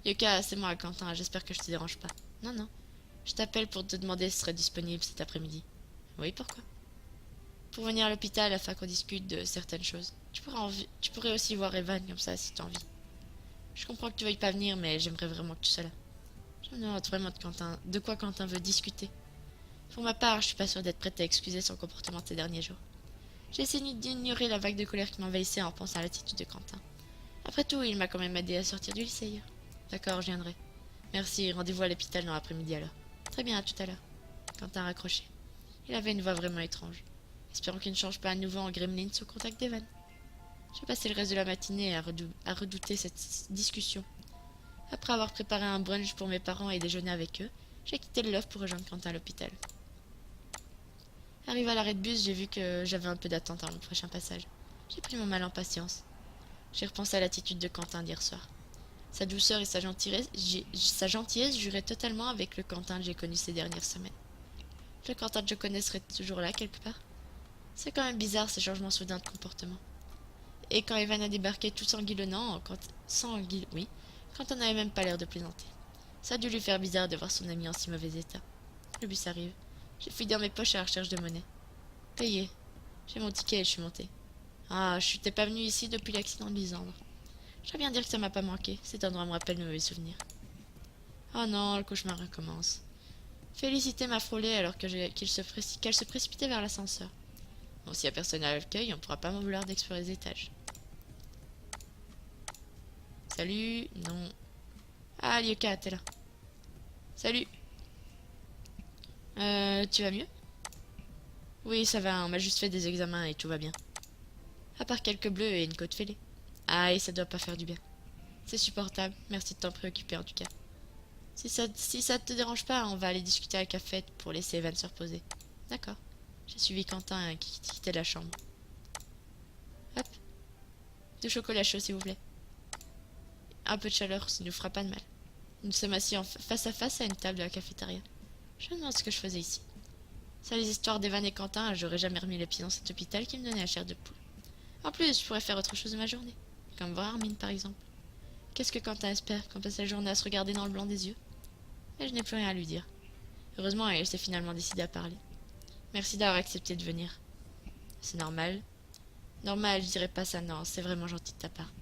Yoka, c'est moi, Quentin. J'espère que je te dérange pas. Non, non. Je t'appelle pour te demander si tu serais disponible cet après-midi. Oui, pourquoi? Pour venir à l'hôpital afin qu'on discute de certaines choses. Tu pourrais aussi voir Evan comme ça si tu as envie. Je comprends que tu veuilles pas venir, mais j'aimerais vraiment que tu sois là. Je me demande vraiment de quoi Quentin veut discuter. Pour ma part, je suis pas sûre d'être prête à excuser son comportement de ces derniers jours. J'ai essayé d'ignorer la vague de colère qui m'envahissait en pensant à l'attitude de Quentin. Après tout, il m'a quand même aidé à sortir du lycée hier. D'accord, je viendrai. Merci, rendez-vous à l'hôpital dans l'après-midi alors. Très bien, à tout à l'heure. Quentin a raccroché. Il avait une voix vraiment étrange. Espérons qu'il ne change pas à nouveau en gremlin au contact d'Evan. J'ai passé le reste de la matinée à redouter cette discussion. Après avoir préparé un brunch pour mes parents et déjeuné avec eux, j'ai quitté le loft pour rejoindre Quentin à l'hôpital. Arrivé à l'arrêt de bus, j'ai vu que j'avais un peu d'attente à mon prochain passage. J'ai pris mon mal en patience. J'ai repensé à l'attitude de Quentin d'hier soir. Sa douceur et sa gentillesse juraient totalement avec le Quentin que j'ai connu ces dernières semaines. Le Quentin que je connais serait toujours là quelque part. C'est quand même bizarre ces changements soudains de comportement. Et quand Evan a débarqué tout sanguillonnant, oui, Quentin n'avait même pas l'air de plaisanter. Ça a dû lui faire bizarre de voir son ami en si mauvais état. Le bus arrive. J'ai fouillé dans mes poches à la recherche de monnaie. Payé. J'ai mon ticket et je suis montée. Ah, je t'ai pas venu ici depuis l'accident de Lisandre. Je dois bien dire que ça m'a pas manqué. Cet endroit me rappelle de mauvais souvenirs. Oh non, le cauchemar recommence. Félicité m'a frôlé alors qu'elle se précipitait vers l'ascenseur. Bon, s'il y a personne à l'accueil, on pourra pas m'en vouloir d'explorer les étages. Salut, non. Ah, Lyoka, t'es là. Salut. Tu vas mieux? Oui, ça va, on m'a juste fait des examens et tout va bien. À part quelques bleus et une côte fêlée. Ah, et ça doit pas faire du bien. C'est supportable, merci de t'en préoccuper en tout cas. Si ça te dérange pas, on va aller discuter à la cafette pour laisser Evan se reposer. D'accord. J'ai suivi Quentin qui quittait la chambre. Hop. 2 chocolats chauds s'il vous plaît. Un peu de chaleur, ça ne nous fera pas de mal. Nous sommes assis face à face à une table de la cafétéria. Je me demande ce que je faisais ici. Sans les histoires d'Evan et Quentin, j'aurais jamais remis les pieds dans cet hôpital qui me donnait la chair de poule. En plus, je pourrais faire autre chose de ma journée. Comme voir Armin par exemple. Qu'est-ce que Quentin espère qu'on passe la journée à se regarder dans le blanc des yeux? Mais je n'ai plus rien à lui dire. Heureusement, elle s'est finalement décidée à parler. Merci d'avoir accepté de venir. C'est normal. Normal, je dirais pas ça, non, c'est vraiment gentil de ta part.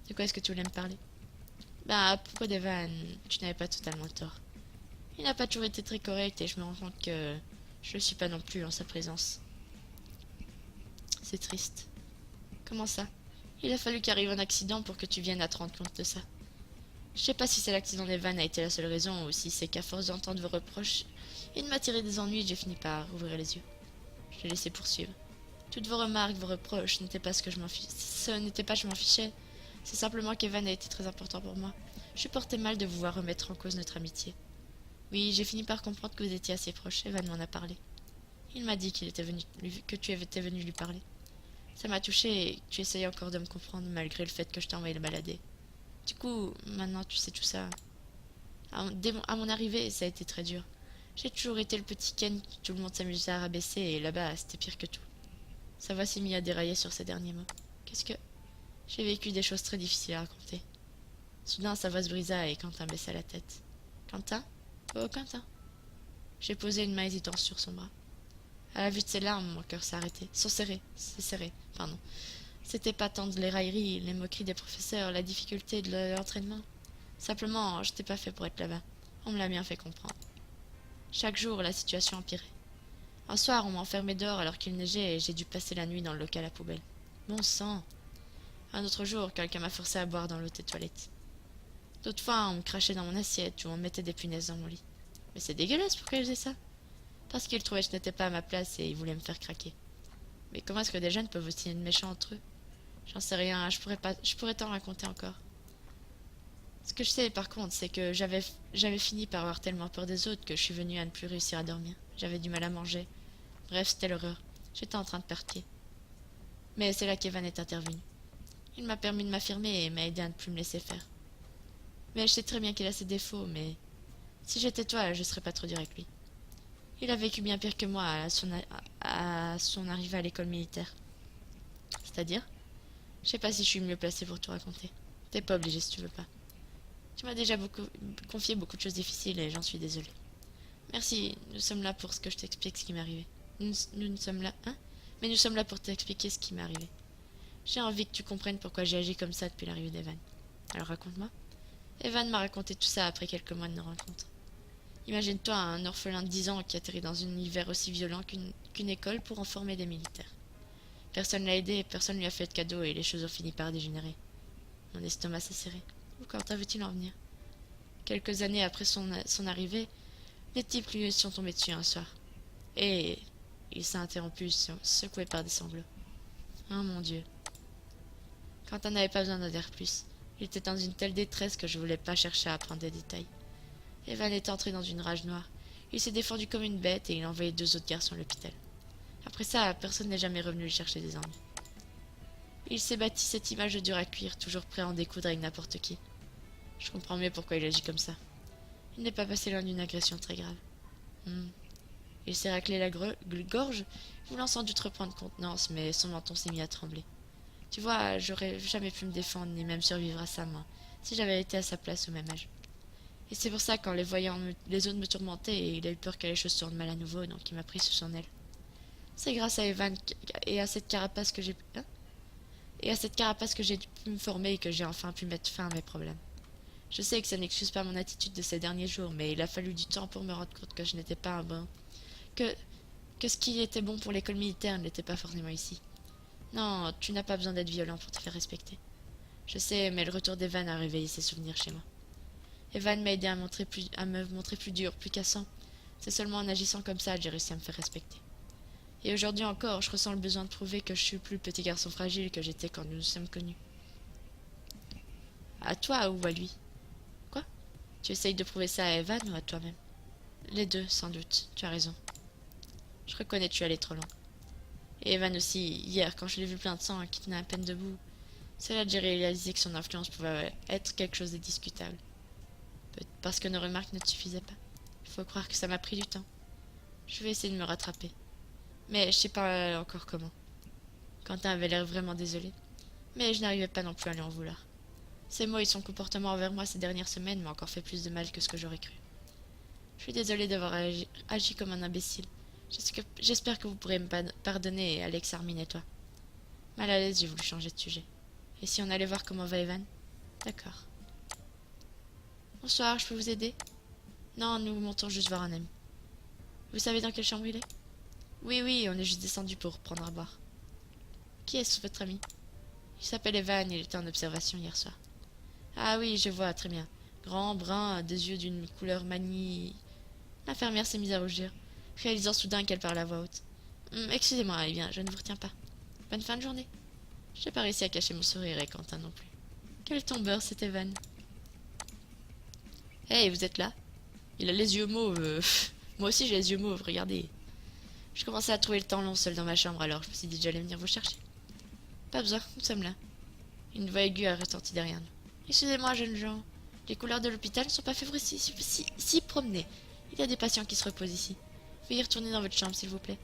De quoi est-ce que tu voulais me parler? Bah, à propos d'Evan, tu n'avais pas totalement tort. Il n'a pas toujours été très correct et je me rends compte que je le suis pas non plus en sa présence. C'est triste. Comment ça? Il a fallu qu'arrive un accident pour que tu viennes à te rendre compte de ça. Je sais pas si c'est l'accident d'Evan a été la seule raison ou si c'est qu'à force d'entendre vos reproches et de m'attirer des ennuis, j'ai fini par ouvrir les yeux. Je l'ai laissé poursuivre. Toutes vos remarques, vos reproches n'étaient pas ce n'était pas que je m'en fichais. C'est simplement qu'Evan a été très important pour moi. Je portais mal de vous voir remettre en cause notre amitié. Oui, j'ai fini par comprendre que vous étiez assez proches, Evan m'en a parlé. Il m'a dit que tu étais venu lui parler. Ça m'a touché et tu essayais encore de me comprendre malgré le fait que je t'ai envoyé le balader. Du coup, maintenant tu sais tout ça. À mon arrivée, ça a été très dur. J'ai toujours été le petit Ken que tout le monde s'amusait à rabaisser et là-bas, c'était pire que tout. Sa voix s'est mise à dérailler sur ces derniers mots. Qu'est-ce que... J'ai vécu des choses très difficiles à raconter. Soudain, sa voix se brisa et Quentin baissa la tête. Quentin? Oh, Quentin. J'ai posé une main hésitante sur son bras. À la vue de ses larmes, mon cœur s'est arrêté. S'est serré, pardon. C'était pas tant de les railleries, les moqueries des professeurs, la difficulté de l'entraînement. Simplement, je n'étais pas fait pour être là-bas. On me l'a bien fait comprendre. Chaque jour, la situation empirait. Un soir, on m'a enfermé dehors alors qu'il neigeait et j'ai dû passer la nuit dans le local à poubelle. Bon sang! Un autre jour, quelqu'un m'a forcé à boire dans l'eau des toilettes. D'autres fois, on me crachait dans mon assiette ou on mettait des punaises dans mon lit. Mais c'est dégueulasse, pourquoi ils faisaient ça? Parce qu'ils trouvaient que je n'étais pas à ma place et ils voulaient me faire craquer. Mais comment est-ce que des jeunes peuvent aussi être méchants entre eux? J'en sais rien, je pourrais t'en raconter encore. Ce que je sais par contre, c'est que j'avais fini par avoir tellement peur des autres que je suis venue à ne plus réussir à dormir. J'avais du mal à manger. Bref, c'était l'horreur. J'étais en train de perdre pied. Mais c'est là qu'Evan est intervenu. Il m'a permis de m'affirmer et m'a aidé à ne plus me laisser faire. Mais je sais très bien qu'il a ses défauts, mais si j'étais toi, je serais pas trop dur avec lui. Il a vécu bien pire que moi à son arrivée à l'école militaire. C'est-à-dire? Je sais pas si je suis mieux placée pour te raconter. T'es pas obligé si tu veux pas. Tu m'as déjà confié beaucoup de choses difficiles et j'en suis désolée. Merci, nous sommes là pour que je t'explique ce qui m'est arrivé. Nous sommes là, hein? Mais nous sommes là pour t'expliquer ce qui m'est arrivé. J'ai envie que tu comprennes pourquoi j'ai agi comme ça depuis l'arrivée d'Evan. Alors raconte-moi. Evan m'a raconté tout ça après quelques mois de nos rencontres. Imagine-toi un orphelin de 10 ans qui atterrit dans un univers aussi violent qu'une école pour en former des militaires. Personne l'a aidé, personne lui a fait de cadeau et les choses ont fini par dégénérer. Mon estomac s'est serré. Où quand veut-il en venir? Quelques années après son arrivée, les types lui sont tombés dessus un soir. Et il s'est interrompu, secoué par des sanglots. Oh mon Dieu. Quentin n'avait pas besoin d'en dire plus. Il était dans une telle détresse que je voulais pas chercher à apprendre des détails. Evan est entré dans une rage noire. Il s'est défendu comme une bête et il a envoyé 2 autres garçons à l'hôpital. Après ça, personne n'est jamais revenu lui chercher des ennuis. Il s'est bâti cette image de dur à cuire, toujours prêt à en découdre avec n'importe qui. Je comprends mieux pourquoi il agit comme ça. Il n'est pas passé loin d'une agression très grave. Il s'est raclé la gorge, voulant sans doute reprendre contenance, mais son menton s'est mis à trembler. Tu vois, j'aurais jamais pu me défendre, ni même survivre à ça, moi, si j'avais été à sa place au même âge. Et c'est pour ça, quand les autres me tourmentaient, il a eu peur que les choses tournent mal à nouveau, donc il m'a pris sous son aile. C'est grâce à Evan et à cette carapace que j'ai... Hein et à cette carapace que j'ai pu me former que j'ai enfin pu mettre fin à mes problèmes. Je sais que ça n'excuse pas mon attitude de ces derniers jours, mais il a fallu du temps pour me rendre compte que je n'étais pas un bon... Que, que ce qui était bon pour l'école militaire n'était pas forcément ici. Non, tu n'as pas besoin d'être violent pour te faire respecter. Je sais, mais le retour d'Evan a réveillé ses souvenirs chez moi. Evan m'a aidé à me montrer plus dur, plus cassant. C'est seulement en agissant comme ça que j'ai réussi à me faire respecter. Et aujourd'hui encore, je ressens le besoin de prouver que je suis plus le petit garçon fragile que j'étais quand nous nous sommes connus. À toi ou à lui? Quoi? Tu essayes de prouver ça à Evan ou à toi-même? Les deux, sans doute. Tu as raison. Je reconnais que tu es allé trop loin. Et Evan aussi, hier, quand je l'ai vu plein de sang et qui tenait à peine debout, c'est là que j'ai réalisé que son influence pouvait être quelque chose de discutable. Parce que nos remarques ne te suffisaient pas. Il faut croire que ça m'a pris du temps. Je vais essayer de me rattraper. Mais je sais pas encore comment. Quentin avait l'air vraiment désolé. Mais je n'arrivais pas non plus à lui en vouloir. Ses mots et son comportement envers moi ces dernières semaines m'ont encore fait plus de mal que ce que j'aurais cru. Je suis désolée d'avoir agi comme un imbécile. J'espère que vous pourrez me pardonner, Alex, Armin et toi. Mal à l'aise, j'ai voulu changer de sujet. Et si on allait voir comment va Evan? D'accord. Bonsoir, je peux vous aider? Non, nous montons juste voir un ami. Vous savez dans quelle chambre il est? Oui, oui, on est juste descendu pour prendre à boire. Qui est-ce votre ami? Il s'appelle Evan, il était en observation hier soir. Ah oui, je vois, très bien. Grand, brun, des yeux d'une couleur manie... L'infirmière s'est mise à rougir, réalisant soudain qu'elle parlait à voix haute. Excusez-moi, eh bien, je ne vous retiens pas. Bonne fin de journée. Je n'ai pas réussi à cacher mon sourire et Quentin non plus. Quel tombeur, cet Evan. Hey, vous êtes là? Il a les yeux mauves. Moi aussi j'ai les yeux mauves, regardez. Je commençais à trouver le temps long seul dans ma chambre, alors je me suis dit que j'allais venir vous chercher. Pas besoin, nous sommes là. Une voix aiguë a retenti derrière nous. Excusez-moi, jeunes gens. Les couleurs de l'hôpital ne sont pas faites pour s'y promener. Il y a des patients qui se reposent ici. Veuillez retourner dans votre chambre, s'il vous plaît.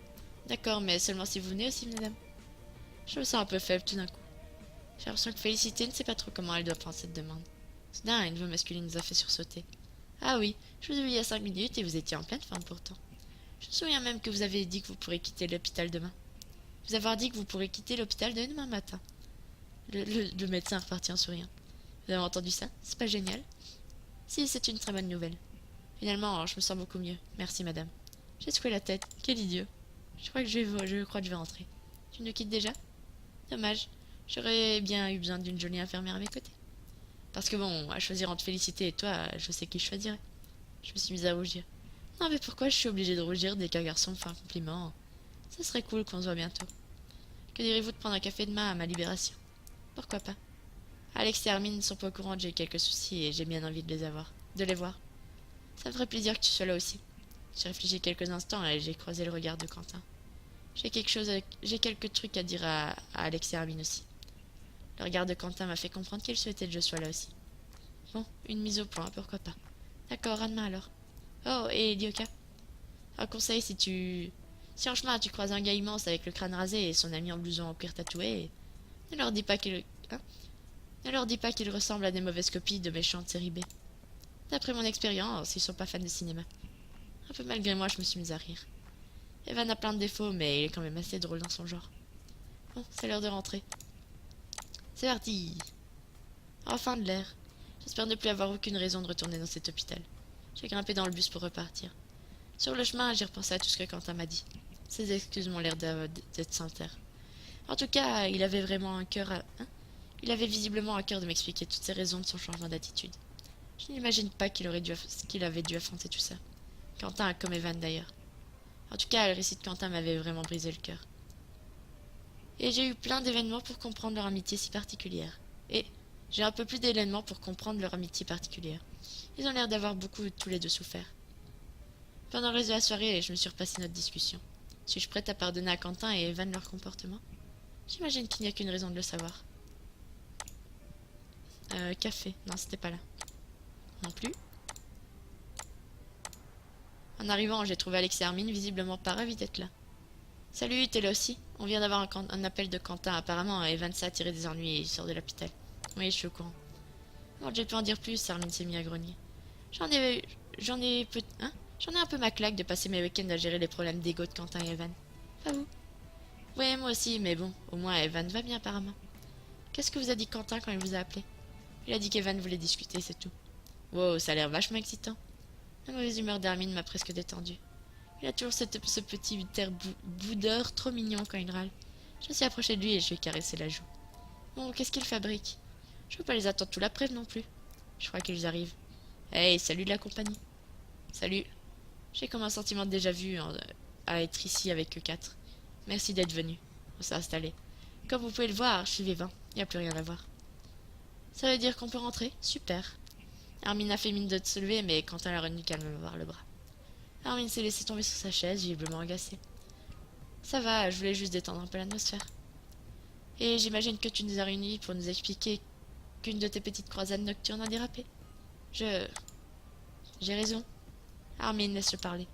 D'accord, mais seulement si vous venez aussi, madame. Je me sens un peu faible tout d'un coup. J'ai l'impression que Félicité ne sait pas trop comment elle doit prendre cette demande. Soudain, une voix masculine nous a fait sursauter. Ah oui, je vous ai vu il y a 5 minutes et vous étiez en pleine forme pourtant. Je me souviens même que vous avez dit que vous pourrez quitter l'hôpital demain. Vous avez dit que vous pourrez quitter l'hôpital demain matin. Le médecin repartit en souriant. Vous avez entendu ça? C'est pas génial? Si, c'est une très bonne nouvelle. Finalement, je me sens beaucoup mieux. Merci, madame. J'ai secoué la tête. Quel idiot. Je crois que je vais rentrer. Tu nous quittes déjà? Dommage. J'aurais bien eu besoin d'une jolie infirmière à mes côtés. Parce que bon, à choisir entre Félicité et toi, je sais qui je choisirais. Je me suis mise à rougir. Non, mais pourquoi je suis obligée de rougir dès qu'un garçon me fait un compliment? Ça serait cool qu'on se voit bientôt. Que direz-vous de prendre un café demain à ma libération? Pourquoi pas? Alex et Hermine ne sont pas au courant que j'ai eu quelques soucis et j'ai bien envie de les voir. Ça me ferait plaisir que tu sois là aussi. J'ai réfléchi quelques instants et j'ai croisé le regard de Quentin. J'ai quelques trucs à dire à Alex et Hermine aussi. Le regard de Quentin m'a fait comprendre qu'il souhaitait que je sois là aussi. Bon, une mise au point, pourquoi pas. D'accord, à demain alors. Oh, et Dioka, un conseil si en chemin tu croises un gars immense avec le crâne rasé et son ami en blouson en cuir tatoué, ne leur dis pas hein? Ne leur dis pas qu'il ressemble à des mauvaises copies de méchants de série B. D'après mon expérience, ils sont pas fans de cinéma. Un peu malgré moi, je me suis mise à rire. Evan a plein de défauts, mais il est quand même assez drôle dans son genre. Bon, c'est l'heure de rentrer. C'est parti. Enfin de l'air. J'espère ne plus avoir aucune raison de retourner dans cet hôpital. J'ai grimpé dans le bus pour repartir. Sur le chemin, j'ai repensé à tout ce que Quentin m'a dit. Ses excuses m'ont l'air d'être sincères. En tout cas, il avait vraiment un cœur hein? Il avait visiblement un cœur de m'expliquer toutes ces raisons de son changement d'attitude. Je n'imagine pas qu'il avait dû affronter tout ça. Quentin, comme Evan d'ailleurs. En tout cas, le récit de Quentin m'avait vraiment brisé le cœur. Et j'ai eu plein d'événements pour comprendre leur amitié si particulière. Et j'ai un peu plus d'événements pour comprendre leur amitié particulière. Ils ont l'air d'avoir beaucoup tous les deux souffert. Pendant le reste de la soirée, je me suis repassé notre discussion. Suis-je prête à pardonner à Quentin et Evan leur comportement? J'imagine qu'il n'y a qu'une raison de le savoir. Café. Non, c'était pas là. Non plus. En arrivant, j'ai trouvé Alex et Hermine, visiblement pas ravis d'être là. Salut, t'es là aussi? On vient d'avoir un appel de Quentin. Apparemment, Evan s'est attiré des ennuis et il sort de l'hôpital. Oui, je suis au courant. Bon, j'ai pu en dire plus, Hermine s'est mis à grogner. J'en ai... J'en ai un peu ma claque de passer mes week-ends à gérer les problèmes d'ego de Quentin et Evan. Pas vous? Ouais, moi aussi, mais bon, au moins Evan va bien apparemment. Qu'est-ce que vous a dit Quentin quand il vous a appelé? Il a dit qu'Evan voulait discuter, c'est tout. Wow, ça a l'air vachement excitant. La mauvaise humeur d'Hermine m'a presque détendue. Il a toujours ce petit air boudeur trop mignon quand il râle. Je me suis approchée de lui et je lui ai caressé la joue. Bon, qu'est-ce qu'il fabrique? Je peux pas les attendre tout l'après non plus. Je crois qu'ils arrivent. Hey, salut de la compagnie. Salut. J'ai comme un sentiment de déjà-vu à être ici avec eux quatre. Merci d'être venu. On s'est installé. Comme vous pouvez le voir, je suis vivant. Il n'y a plus rien à voir. Ça veut dire qu'on peut rentrer? Super. Hermine a fait mine de se lever, mais Quentin l'a retenu calmement par le bras. Hermine s'est laissée tomber sur sa chaise, visiblement agacée. Ça va, je voulais juste détendre un peu l'atmosphère. Et j'imagine que tu nous as réunis pour nous expliquer qu'une de tes petites croisades nocturnes a dérapé. J'ai raison. Hermine, laisse-le parler.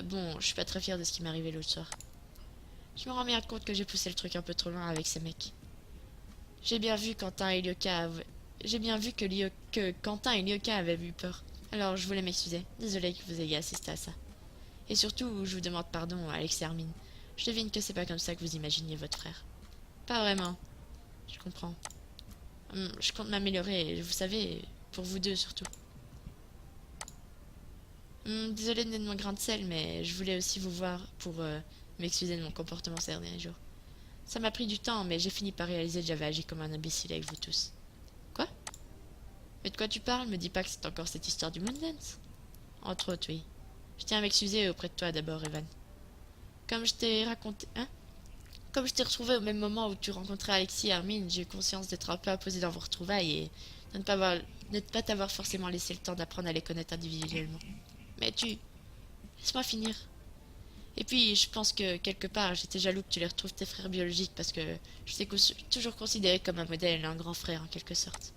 Bon, je suis pas très fière de ce qui m'est arrivé l'autre soir. Je me rends bien compte que j'ai poussé le truc un peu trop loin avec ces mecs. J'ai bien vu Quentin et Lyoka J'ai bien vu que Quentin et Lyoka avaient eu peur. Alors je voulais m'excuser. Désolée que vous ayez assisté à ça. Et surtout, je vous demande pardon, Alex et Hermine. Je devine que c'est pas comme ça que vous imaginiez votre frère. Pas vraiment. Je comprends. Je compte m'améliorer, vous savez, pour vous deux surtout. Désolée de mon grain de sel, mais je voulais aussi vous voir pour m'excuser de mon comportement ces derniers jours. Ça m'a pris du temps, mais j'ai fini par réaliser que j'avais agi comme un imbécile avec vous tous. Quoi? Mais de quoi tu parles? Me dis pas que c'est encore cette histoire du Moondance. Entre autres, oui. Je tiens à m'excuser auprès de toi d'abord, Evan. Comme je t'ai raconté... Hein? Comme je t'ai retrouvé au même moment où tu rencontrais Alexis et Hermine, j'ai eu conscience d'être un peu apposé dans vos retrouvailles et de ne pas t'avoir forcément laissé le temps d'apprendre à les connaître individuellement. Mais tu... Laisse-moi finir. Et puis, je pense que, quelque part, j'étais jaloux que tu les retrouves tes frères biologiques parce que je t'ai toujours considéré comme un modèle et un grand frère, en quelque sorte.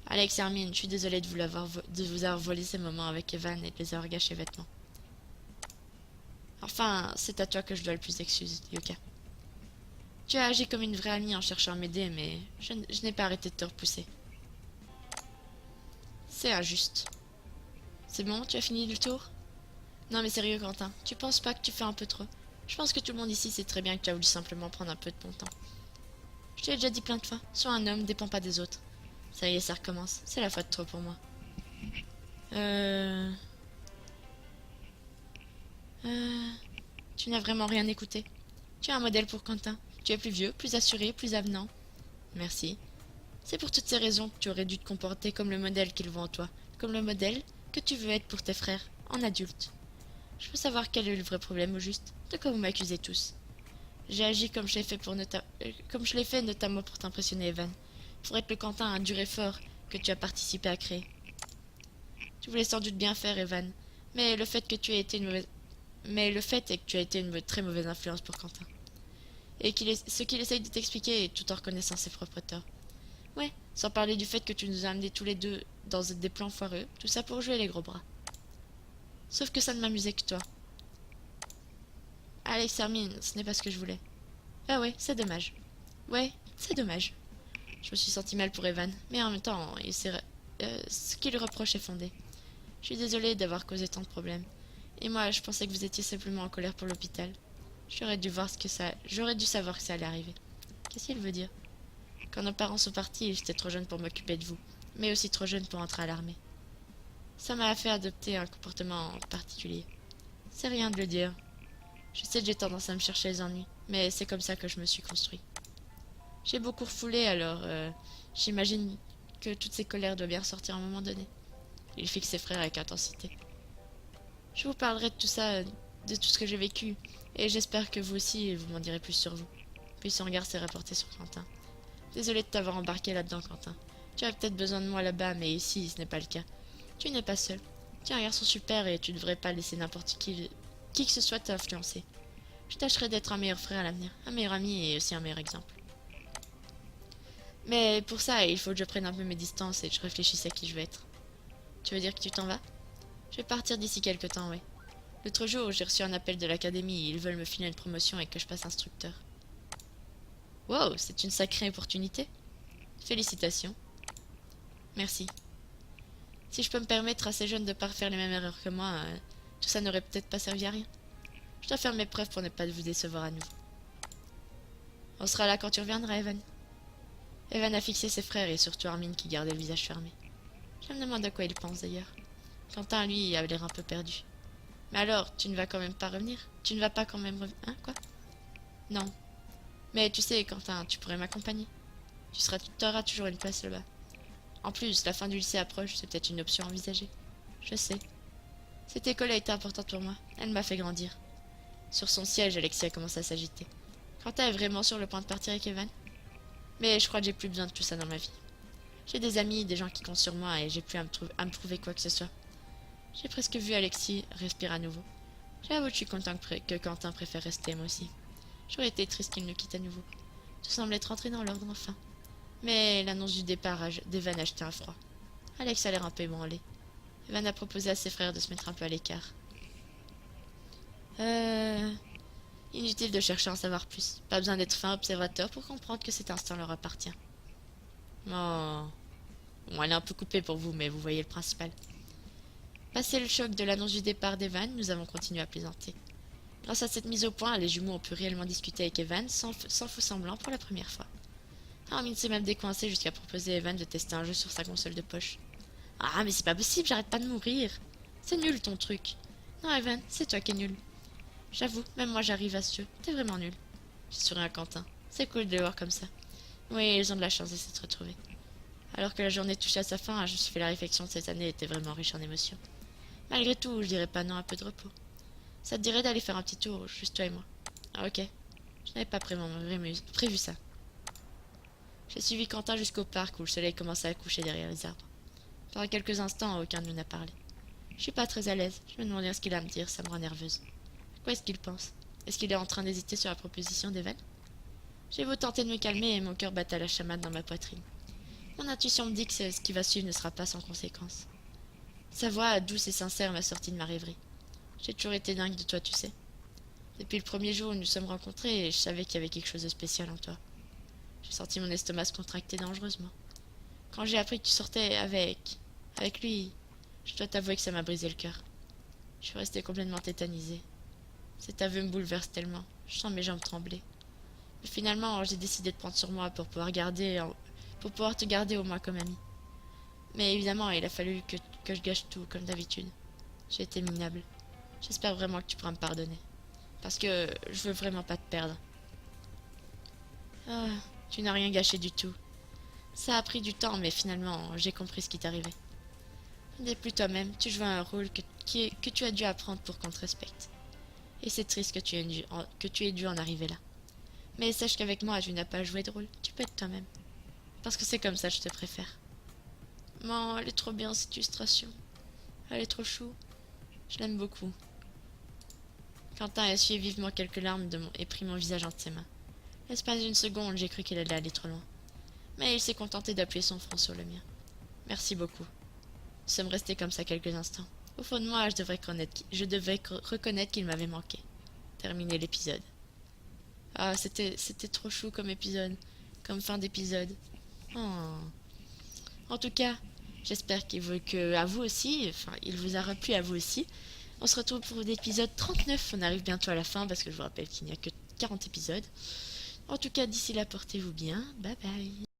Alex et Hermine, je suis désolée de de vous avoir volé ces moments avec Evan et de les avoir gâchés vêtements. Enfin, c'est à toi que je dois le plus d'excuses, Yuka. Tu as agi comme une vraie amie en cherchant à m'aider, mais je n'ai pas arrêté de te repousser. C'est injuste. C'est bon, tu as fini le tour? Non mais sérieux, Quentin, tu penses pas que tu fais un peu trop? Je pense que tout le monde ici sait très bien que tu as voulu simplement prendre un peu de ton temps. Je te l'ai déjà dit plein de fois, sois un homme, dépend pas des autres. Ça y est, ça recommence. C'est la fois de trop pour moi. Euh... Tu n'as vraiment rien écouté. Tu es un modèle pour Quentin. Tu es plus vieux, plus assuré, plus avenant. Merci. C'est pour toutes ces raisons que tu aurais dû te comporter comme le modèle qu'ils voient en toi. Comme le modèle que tu veux être pour tes frères, en adulte. Je veux savoir quel est le vrai problème au juste. De quoi vous m'accusez tous? J'ai agi comme je l'ai fait comme je l'ai fait notamment pour t'impressionner, Evan. Pour être le Quentin un dur et fort que tu as participé à créer. Tu voulais sans doute bien faire, Evan, mais le fait que tu aies été une mauvaise... Mais le fait est que tu as été une très mauvaise influence pour Quentin. Et ce qu'il essaye de t'expliquer est tout en reconnaissant ses propres torts. Ouais, sans parler du fait que tu nous as amenés tous les deux dans des plans foireux, tout ça pour jouer les gros bras. Sauf que ça ne m'amusait que toi. Alex, Hermine, ce n'est pas ce que je voulais. Ah ouais, c'est dommage. Ouais, c'est dommage. Je me suis senti mal pour Evan, mais en même temps, ce qu'il reproche est fondé. Je suis désolée d'avoir causé tant de problèmes. Et moi, je pensais que vous étiez simplement en colère pour l'hôpital. J'aurais dû savoir que ça allait arriver. Qu'est-ce qu'il veut dire? Quand nos parents sont partis, j'étais trop jeune pour m'occuper de vous, mais aussi trop jeune pour entrer à l'armée. Ça m'a fait adopter un comportement particulier. C'est rien de le dire. Je sais que j'ai tendance à me chercher les ennuis, mais c'est comme ça que je me suis construit. J'ai beaucoup refoulé, alors j'imagine que toutes ces colères doivent bien ressortir à un moment donné. Il fixe ses frères avec intensité. Je vous parlerai de tout ça, de tout ce que j'ai vécu, et j'espère que vous aussi, vous m'en direz plus sur vous. Puis son regard s'est rapporté sur Quentin. Désolé de t'avoir embarqué là-dedans, Quentin. Tu as peut-être besoin de moi là-bas, mais ici, ce n'est pas le cas. Tu n'es pas seul. Tu es un garçon super et tu ne devrais pas laisser n'importe qui que ce soit t'influencer. Je tâcherai d'être un meilleur frère à l'avenir, un meilleur ami et aussi un meilleur exemple. Mais pour ça, il faut que je prenne un peu mes distances et que je réfléchisse à qui je veux être. Tu veux dire que tu t'en vas? Je vais partir d'ici quelque temps, oui. L'autre jour, j'ai reçu un appel de l'académie et ils veulent me filer une promotion et que je passe instructeur. Wow, c'est une sacrée opportunité. Félicitations. Merci. Si je peux me permettre à ces jeunes de ne pas faire les mêmes erreurs que moi, tout ça n'aurait peut-être pas servi à rien. Je dois faire mes preuves pour ne pas vous décevoir à nouveau. On sera là quand tu reviendras, Evan. Evan a fixé ses frères et surtout Armin qui gardait le visage fermé. Je me demande à quoi il pense d'ailleurs. Quentin, lui, a l'air un peu perdu. Mais alors, tu ne vas quand même pas revenir? Tu ne vas pas quand même revenir? Hein, quoi? Non. Mais tu sais, Quentin, tu pourrais m'accompagner. Tu auras toujours une place là-bas. En plus, la fin du lycée approche, c'est peut-être une option envisagée. Je sais. Cette école a été importante pour moi. Elle m'a fait grandir. Sur son siège, Alexia commence à s'agiter. Quentin est vraiment sur le point de partir avec Evan? Mais je crois que j'ai plus besoin de tout ça dans ma vie. J'ai des amis, des gens qui comptent sur moi et j'ai plus à me prouver quoi que ce soit. J'ai presque vu Alexis respirer à nouveau. J'avoue que je suis content que Quentin préfère rester, moi aussi. J'aurais été triste qu'il nous quitte à nouveau. Tout semble être entré dans l'ordre enfin. Mais l'annonce du départ d'Evan a jeté un froid. Alex a l'air un peu ébranlé. Evan a proposé à ses frères de se mettre un peu à l'écart. Inutile de chercher à en savoir plus. Pas besoin d'être fin observateur pour comprendre que cet instant leur appartient. Oh. Bon, elle est un peu coupée pour vous, mais vous voyez le principal. Passé le choc de l'annonce du départ d'Evan, nous avons continué à plaisanter. Grâce à cette mise au point, les jumeaux ont pu réellement discuter avec Evan sans faux semblant pour la première fois. Armin s'est même décoincé jusqu'à proposer à Evan de tester un jeu sur sa console de poche. Ah, mais c'est pas possible, j'arrête pas de mourir. C'est nul ton truc. Non, Evan, c'est toi qui es nul. J'avoue, même moi j'arrive à ce jeu. T'es vraiment nul. J'ai souri à Quentin. C'est cool de les voir comme ça. Oui, ils ont de la chance de s'être retrouvés. Alors que la journée touchait à sa fin, je me suis fait la réflexion que cette année était vraiment riche en émotions. Malgré tout, je dirais pas non à un peu de repos. Ça te dirait d'aller faire un petit tour, juste toi et moi? Ah ok. Je n'avais pas prévu ça. J'ai suivi Quentin jusqu'au parc où le soleil commençait à coucher derrière les arbres. Pendant quelques instants, aucun de nous n'a parlé. Je suis pas très à l'aise. Je me demandais ce qu'il a à me dire, ça me rend nerveuse. Quoi est-ce qu'il pense? Est-ce qu'il est en train d'hésiter sur la proposition d'Evan? J'ai beau tenter de me calmer et mon cœur bat à la chamade dans ma poitrine. Mon intuition me dit que ce qui va suivre ne sera pas sans conséquence. Sa voix douce et sincère m'a sorti de ma rêverie. J'ai toujours été dingue de toi, tu sais. Depuis le premier jour où nous nous sommes rencontrés, je savais qu'il y avait quelque chose de spécial en toi. J'ai senti mon estomac se contracter dangereusement. Quand j'ai appris que tu sortais avec lui, je dois t'avouer que ça m'a brisé le cœur. Je suis restée complètement tétanisée. Cet aveu me bouleverse tellement. Je sens mes jambes trembler. Mais finalement, j'ai décidé de prendre sur moi pour pouvoir te garder au moins comme ami. Mais évidemment, il a fallu que je gâche tout, comme d'habitude. J'ai été minable. J'espère vraiment que tu pourras me pardonner. Parce que je veux vraiment pas te perdre. Ah, tu n'as rien gâché du tout. Ça a pris du temps, mais finalement, j'ai compris ce qui t'arrivait. Tu n'es plus toi-même, tu joues un rôle que tu as dû apprendre pour qu'on te respecte. Et c'est triste que tu aies dû en arriver là. Mais sache qu'avec moi, tu n'as pas joué de rôle. Tu peux être toi-même. Parce que c'est comme ça que je te préfère. Non, elle est trop bien cette illustration. Elle est trop chou. Je l'aime beaucoup. Quentin a essuyé vivement quelques larmes et pris mon visage entre ses mains. L'espace d'une seconde, j'ai cru qu'il allait aller trop loin. Mais il s'est contenté d'appuyer son front sur le mien. Merci beaucoup. Nous sommes restés comme ça quelques instants. Au fond de moi, je devais reconnaître qu'il m'avait manqué. Terminer l'épisode. Ah, c'était trop chou comme épisode. Comme fin d'épisode. Oh. En tout cas, j'espère à vous aussi, enfin, il vous aura plu à vous aussi. On se retrouve pour l'épisode 39. On arrive bientôt à la fin parce que je vous rappelle qu'il n'y a que 40 épisodes. En tout cas, d'ici là, portez-vous bien. Bye bye.